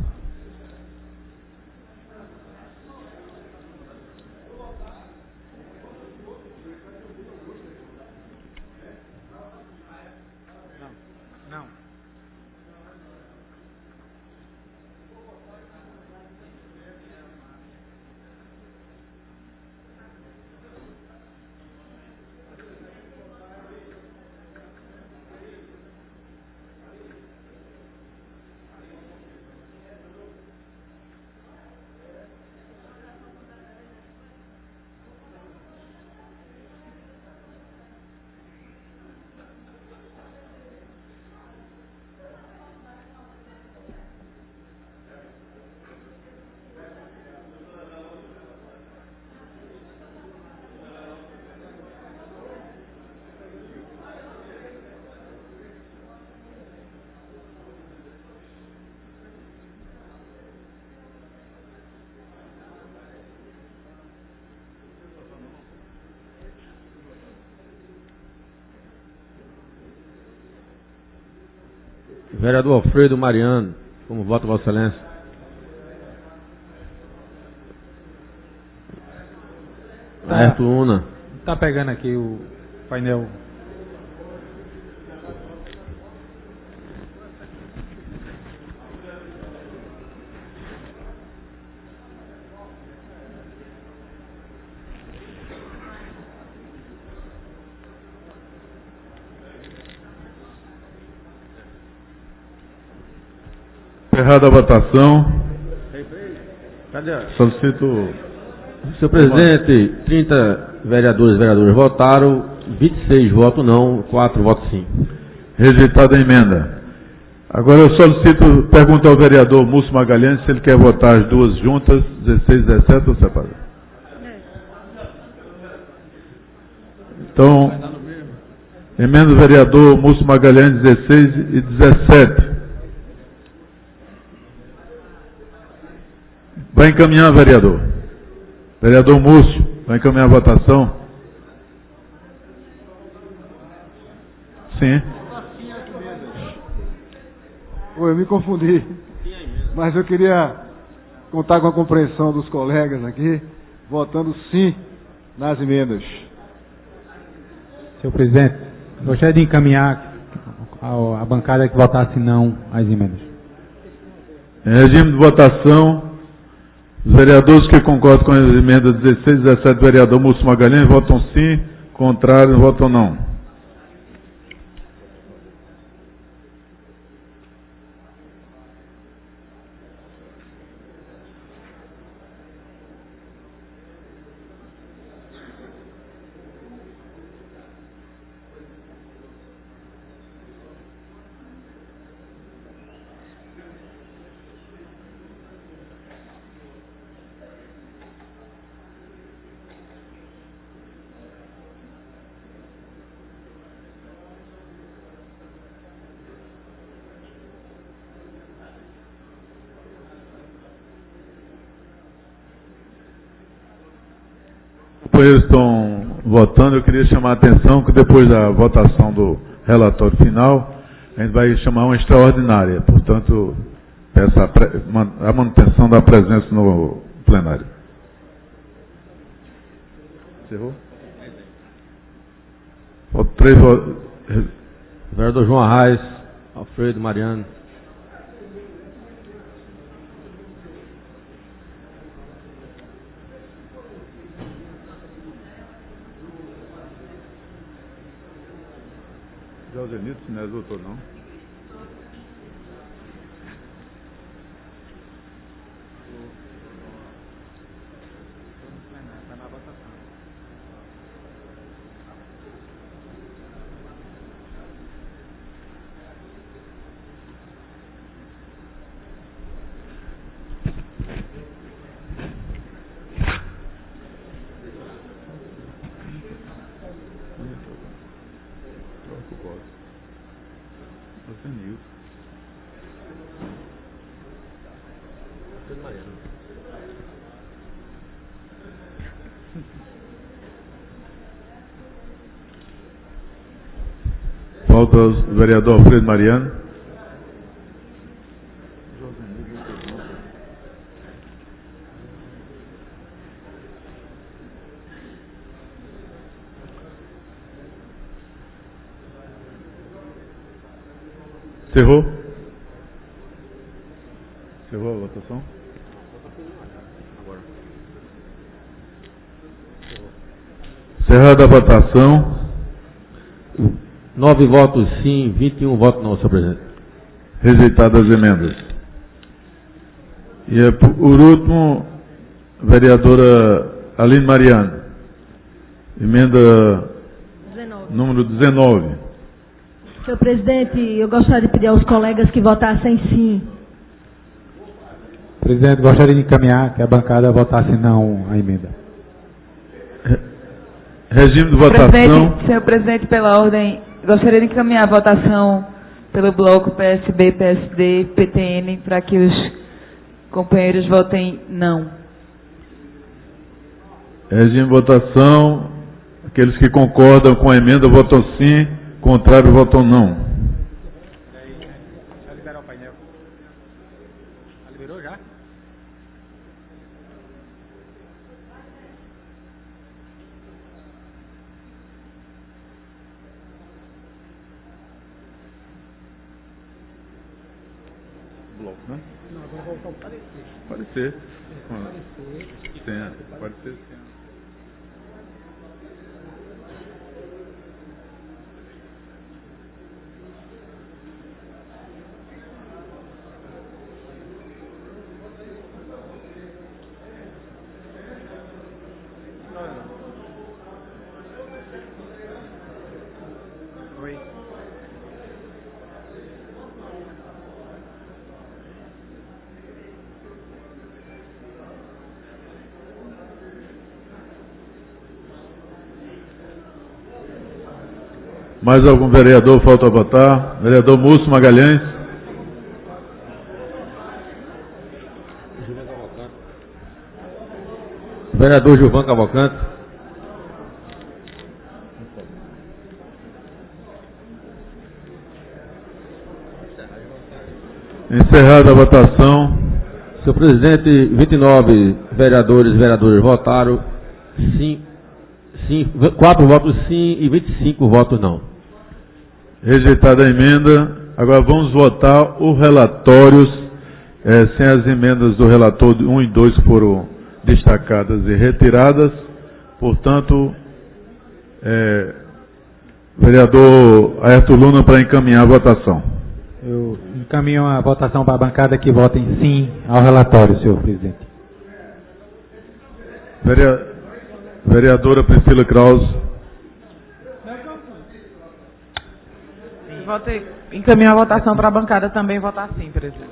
Vereador Alfredo Mariano, como vota Vossa Excelência? Laerto Una. Está pegando aqui o painel. Encerrada a votação. Cadê? Solicito. Senhor presidente, 30 vereadores e vereadoras votaram, 26 votos não, 4 votos sim. Rejeitada a emenda. Agora eu solicito, pergunto ao vereador Múcio Magalhães se ele quer votar as duas juntas, 16 e 17 ou separado. Então, emenda do vereador Múcio Magalhães 16 e 17. Vai encaminhar, vereador. Vereador Múcio, vai encaminhar a votação? Sim. Oi, eu me confundi. Mas eu queria contar com a compreensão dos colegas aqui, votando sim nas emendas. Senhor presidente, gostaria de encaminhar a bancada que votasse não às emendas. Em regime de votação, os vereadores que concordam com as emendas 16 e 17 do vereador Múcio Magalhães votam sim, contrário, votam não. Eles estão votando, eu queria chamar a atenção que depois da votação do relatório final, a gente vai chamar uma extraordinária, portanto, peço a manutenção da presença no plenário. Encerrou? Faltam 3 votos. Vereador João Arraes, Alfredo Mariano. Josenito, se não é doutor, não. Falta o vereador Alfredo Mariano. Encerrou? Encerrou a votação? Encerrada a votação. 9 votos sim, 21 votos não, senhor presidente. Rejeitadas as emendas. E por último, vereadora Aline Mariano. Emenda 19. Número 19. Senhor presidente, eu gostaria de pedir aos colegas que votassem sim. Presidente, gostaria de encaminhar que a bancada votasse não à emenda. Regime de votação. Senhor presidente, pela ordem, gostaria de encaminhar a votação pelo bloco PSB, PSD, PTN, para que os companheiros votem não. Regime de votação. Aqueles que concordam com a emenda votam sim, contrário votam não. bloco, né? Não, agora voltar ao parecer. Parecer. Pode ser. Mais algum vereador falta votar? Vereador Múcio Magalhães. Vereador Gilvan Cavalcante. Encerrada a votação. Senhor presidente, 29 vereadores e vereadoras votaram, 4 votos sim e 25 votos não. Rejeitada a emenda. Agora vamos votar os relatórios sem as emendas do relator 1 e 2 que foram destacadas e retiradas. Portanto, vereador Ayrton Luna para encaminhar a votação. Eu encaminho a votação para a bancada que vota em sim ao relatório, senhor presidente. Vereadora Priscila Krause. Encaminho a votação para a bancada também votar sim, presidente.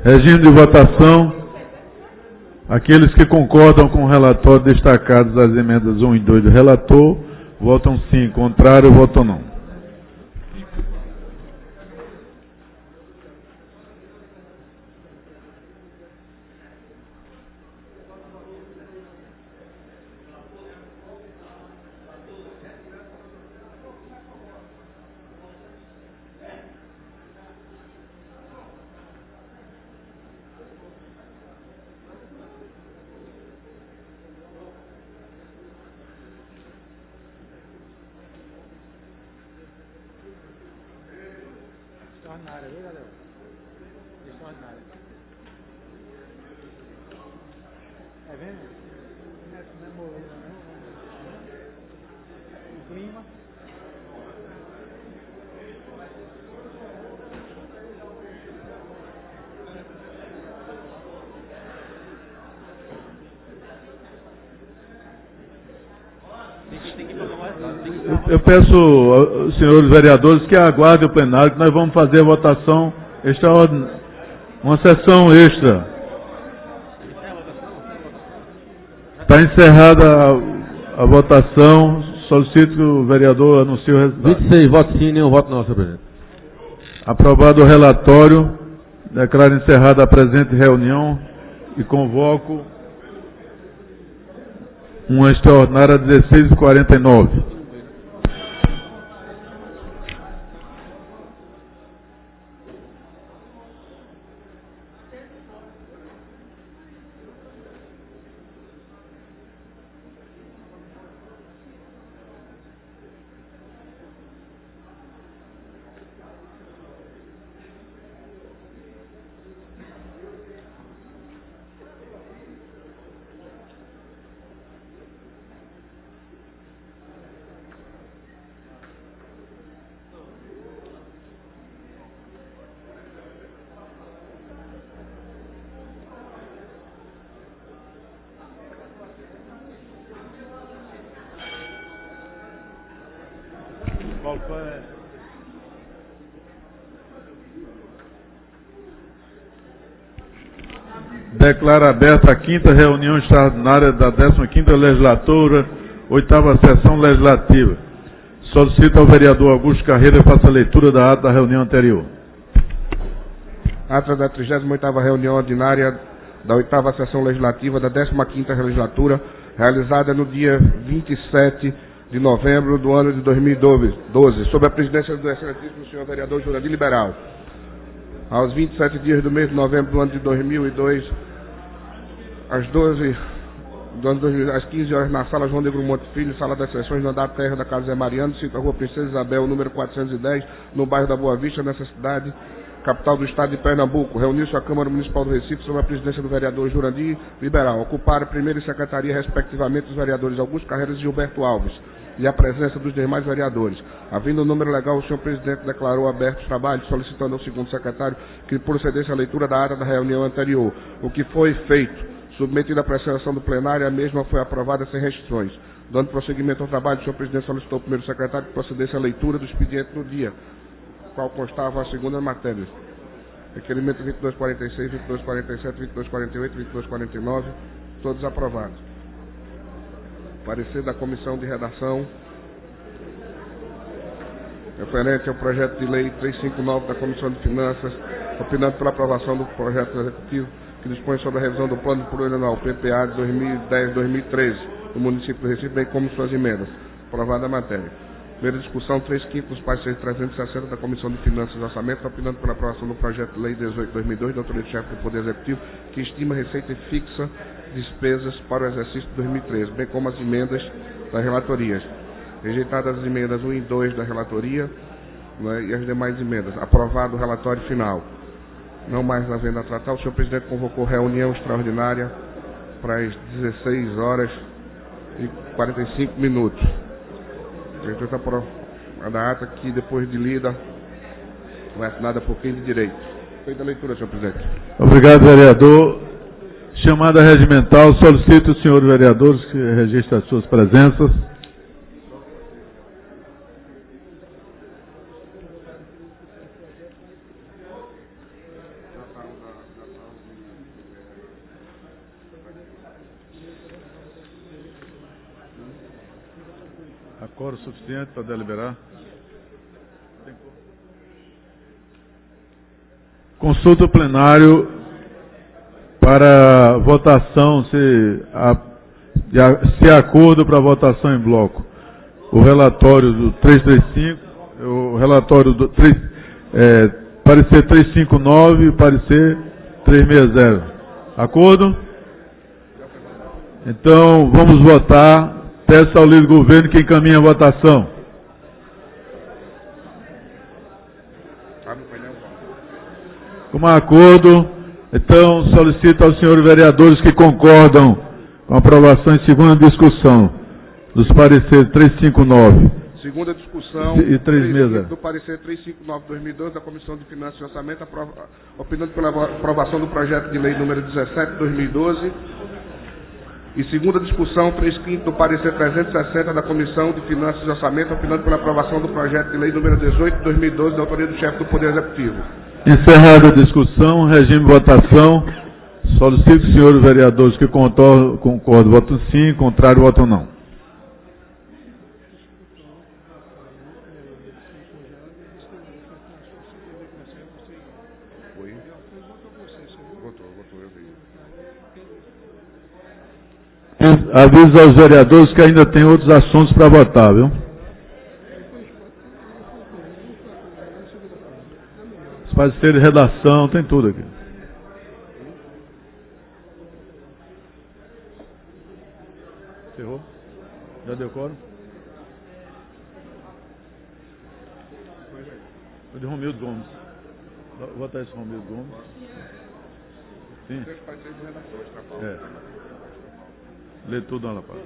Regime de votação. Aqueles que concordam com o relatório destacados das emendas 1 e 2 do relator, votam sim. Contrário, votam não. Extraordinária, viu, galera? Extraordinária. Tá vendo? Não é moleira, não. O clima. Eu peço aos senhores vereadores que aguardem o plenário, que nós vamos fazer a votação extraordinária, uma sessão extra. Está encerrada a votação. Solicito que o vereador anuncie o resultado. 26 votos sim, nenhum voto não, senhor presidente. Aprovado o relatório. Declaro encerrada a presente reunião e convoco uma extraordinária às 16h49. Declaro aberta a 5ª reunião extraordinária da 15ª Legislatura, 8ª Sessão Legislativa. Solicito ao vereador Augusto Carreira que faça a leitura da ata da reunião anterior. Ata da 38ª Reunião Ordinária da 8ª Sessão Legislativa da 15ª Legislatura, realizada no dia 27 de novembro do ano de 2012, sob a presidência do excelentíssimo senhor vereador Jurandir Liberal. Aos 27 dias do mês de novembro do ano de 2002, às 15 horas, na sala João de Grumonte Filho, sala das sessões, no andar terra da Casa Zé Mariano, sítio Rua Princesa Isabel, número 410, no bairro da Boa Vista, nessa cidade, capital do estado de Pernambuco, reuniu-se a Câmara Municipal do Recife sob a presidência do vereador Jurandir Liberal. Ocuparam a primeira e secretaria, respectivamente, os vereadores Augusto Carreiras e Gilberto Alves, e a presença dos demais vereadores. Havendo o número legal, o senhor presidente declarou abertos os trabalhos, solicitando ao segundo secretário que procedesse à leitura da ata da reunião anterior. O que foi feito, submetido à apreciação do plenário, a mesma foi aprovada sem restrições. Dando prosseguimento ao trabalho, o senhor presidente solicitou ao primeiro secretário que procedesse à leitura do expediente no dia, qual constava a segunda matéria. Requerimento 2246, 2247, 2248, 2249, todos aprovados. Parecer da Comissão de Redação, referente ao projeto de lei 359 da Comissão de Finanças, opinando pela aprovação do projeto executivo que dispõe sobre a revisão do Plano Plurianual PPA de 2010-2013 do município do Recife, bem como suas emendas. Aprovada a matéria. Primeira discussão, 3/5 dos pareceres 360 da Comissão de Finanças e Orçamento, opinando pela aprovação do projeto de lei 18/2002 da autoria do chefe do Poder Executivo, que estima receita fixa despesas para o exercício de 2013, bem como as emendas das relatorias. Rejeitadas as emendas 1 e 2 da relatoria, né, e as demais emendas. Aprovado o relatório final. Não mais havendo a tratar, o senhor presidente convocou reunião extraordinária para as 16h45. Está aprovada a ata que, depois de lida, foi assinada por quem de direito. Feita a leitura, senhor presidente. Obrigado, vereador. Chamada regimental, solicito os senhores vereadores que registrem as suas presenças. Acordo suficiente para deliberar. Consulta o plenário para votação, se acordo para votação em bloco. O relatório do 335, o relatório do parecer 359 e parecer 360. Acordo? Então, vamos votar. Peço ao líder do governo que encaminhe a votação. Como acordo, então solicito aos senhores vereadores que concordam com a aprovação em segunda discussão dos pareceres 359. Segunda discussão e 360. Do parecer 359/2012 da Comissão de Finanças e Orçamento, opinando pela aprovação do projeto de lei número 17/2012. E segunda discussão, 3/5 do parecer 360 da Comissão de Finanças e Orçamento, opinando pela aprovação do projeto de lei número 18/2012, da autoria do chefe do Poder Executivo. Encerrada a discussão, regime de votação. Solicito os senhores vereadores que concordam, votam sim, contrário, votam não. Aviso aos vereadores que ainda tem outros assuntos para votar, viu? Os pareceres de redação, tem tudo aqui. Encerrou? Já deu quórum? Foi de Romildo Gomes. Vota esse Romildo Gomes. Sim. É. Lê tudo, Ana Paula.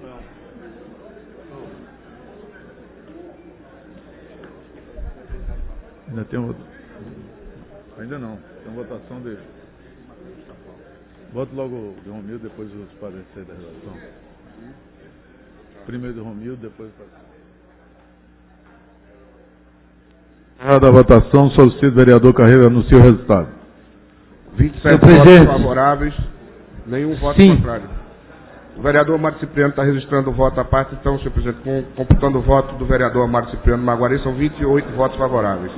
Ainda tem outro. Ainda não. Tem votação dele. Voto logo o de Romildo, depois os pareceres da relação. Primeiro do Romildo, depois o parecer. Da votação, solicito o vereador Carreira anuncia o resultado. 27 votos favoráveis, nenhum voto contrário. O vereador Mário Cipriano está registrando o voto à parte, então, senhor presidente, computando o voto do vereador Mário Cipriano Maguari, são 28 votos favoráveis.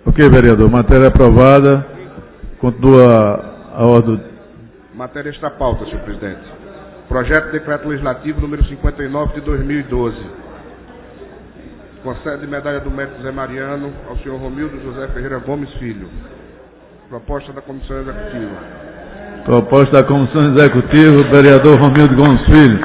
Ok, vereador. Matéria aprovada. Continua a ordem. Matéria está pauta, senhor presidente. Projeto de Decreto Legislativo número 59 de 2012. Concede medalha do mérito Zé Mariano ao senhor Romildo José Ferreira Gomes Filho. Proposta da Comissão Executiva. Proposta da Comissão Executiva, do vereador Romildo Gomes Filho.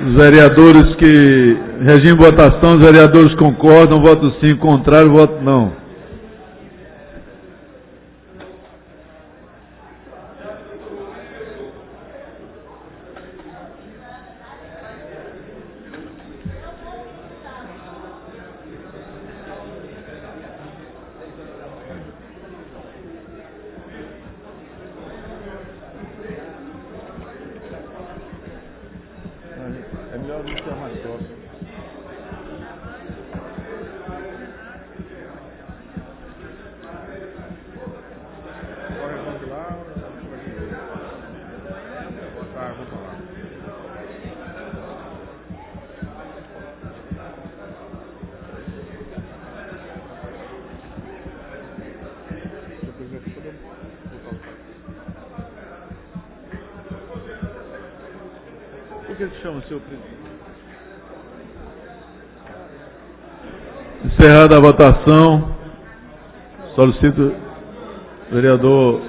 Os vereadores que regem votação, os vereadores concordam, voto sim, contrário, voto não. É melhor não ser mais próximo. Agora vamos lá. Vamos lá. Por que se chama o senhor presidente? Encerrada a votação, solicito, vereador,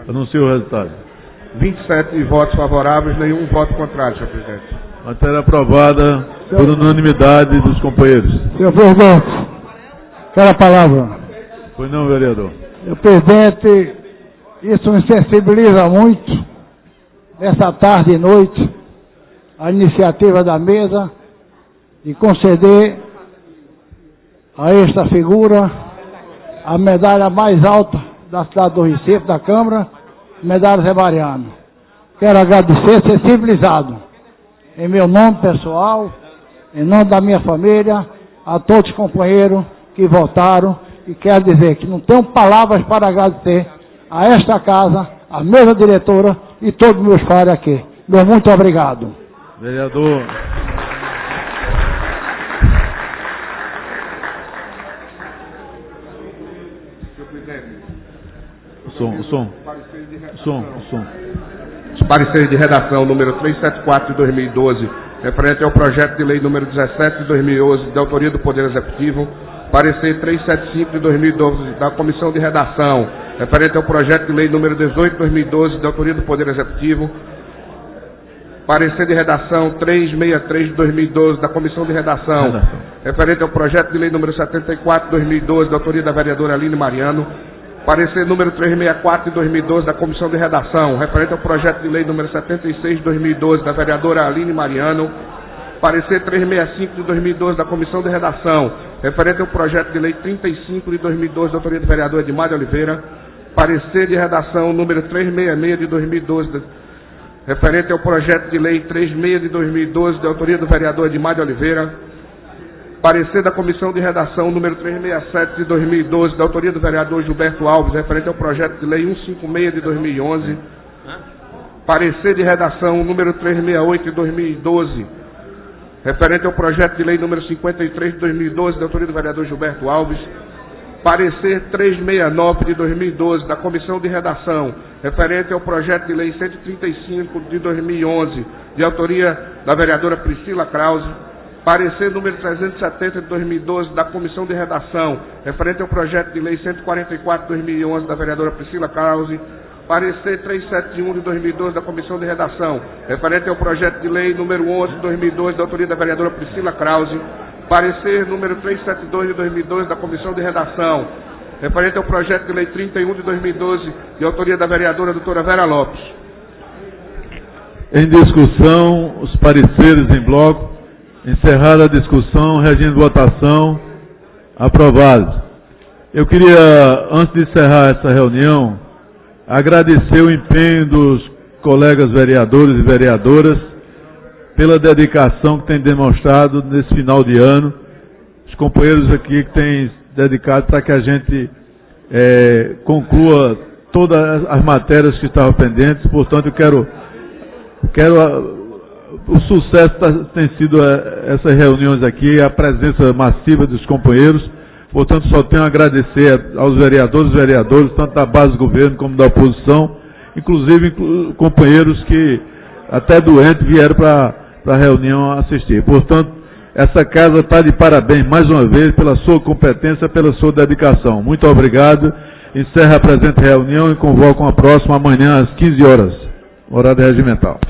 anuncie o resultado. 27 votos favoráveis, nenhum voto contrário, senhor presidente. Matéria aprovada por unanimidade dos companheiros. Senhor presidente, quero a palavra. Pois não, vereador. Senhor presidente, isso me sensibiliza muito, nessa tarde e noite, a iniciativa da mesa de conceder a esta figura a medalha mais alta da cidade do Recife, da Câmara, medalha Zé Mariano. Quero agradecer, sensibilizado, em meu nome pessoal, em nome da minha família, a todos os companheiros que votaram, e quero dizer que não tenho palavras para agradecer a esta casa, a mesa diretora e todos os meus pares aqui. Meu muito obrigado. Vereador. Som. Os pareceres de redação número 374 de 2012, referente ao projeto de lei número 17 de 2011, de autoria do Poder Executivo. Parecer 375 de 2012, da Comissão de Redação, referente ao projeto de lei número 18 de 2012, de autoria do Poder Executivo. Parecer de redação 363 de 2012, da Comissão de Redação, referente ao projeto de lei número 74 de 2012, de autoria da vereadora Aline Mariano. Parecer número 364 de 2012, da Comissão de Redação, referente ao projeto de lei número 76 de 2012, da vereadora Aline Mariano. Parecer 365 de 2012, da Comissão de Redação, referente ao projeto de lei 35 de 2012, da autoria do vereador Edmar de Oliveira. Parecer de redação número 366 de 2012, referente ao projeto de lei 36 de 2012, da autoria do vereador Edmar de Oliveira. Parecer da Comissão de Redação número 367 de 2012, da autoria do vereador Gilberto Alves, referente ao projeto de lei 156 de 2011. Parecer de redação número 368 de 2012, referente ao projeto de lei número 53 de 2012, da autoria do vereador Gilberto Alves. Parecer 369 de 2012, da Comissão de Redação, referente ao projeto de lei 135 de 2011, de autoria da vereadora Priscila Krause. Parecer número 370 de 2012, da Comissão de Redação, referente ao projeto de lei 144 de 2011, da vereadora Priscila Krause. Parecer 371 de 2012, da Comissão de Redação, referente ao projeto de lei número 11 de 2012, da autoria da vereadora Priscila Krause. Parecer número 372 de 2012, da Comissão de Redação, referente ao projeto de lei 31 de 2012, de autoria da vereadora doutora Vera Lopes. Em discussão, os pareceres em bloco. Encerrada a discussão, regindo votação, aprovado. Eu queria, antes de encerrar essa reunião, agradecer o empenho dos colegas vereadores e vereadoras pela dedicação que têm demonstrado nesse final de ano. Os companheiros aqui que têm dedicado para que a gente conclua todas as matérias que estavam pendentes. Portanto, eu quero o sucesso tem sido essas reuniões aqui, a presença massiva dos companheiros. Portanto, só tenho a agradecer aos vereadores e vereadoras, tanto da base do governo como da oposição, inclusive companheiros que, até doentes, vieram para a reunião assistir. Portanto, essa casa está de parabéns mais uma vez pela sua competência, pela sua dedicação. Muito obrigado. Encerro a presente reunião e convoco a próxima amanhã às 15 horas, horário regimental.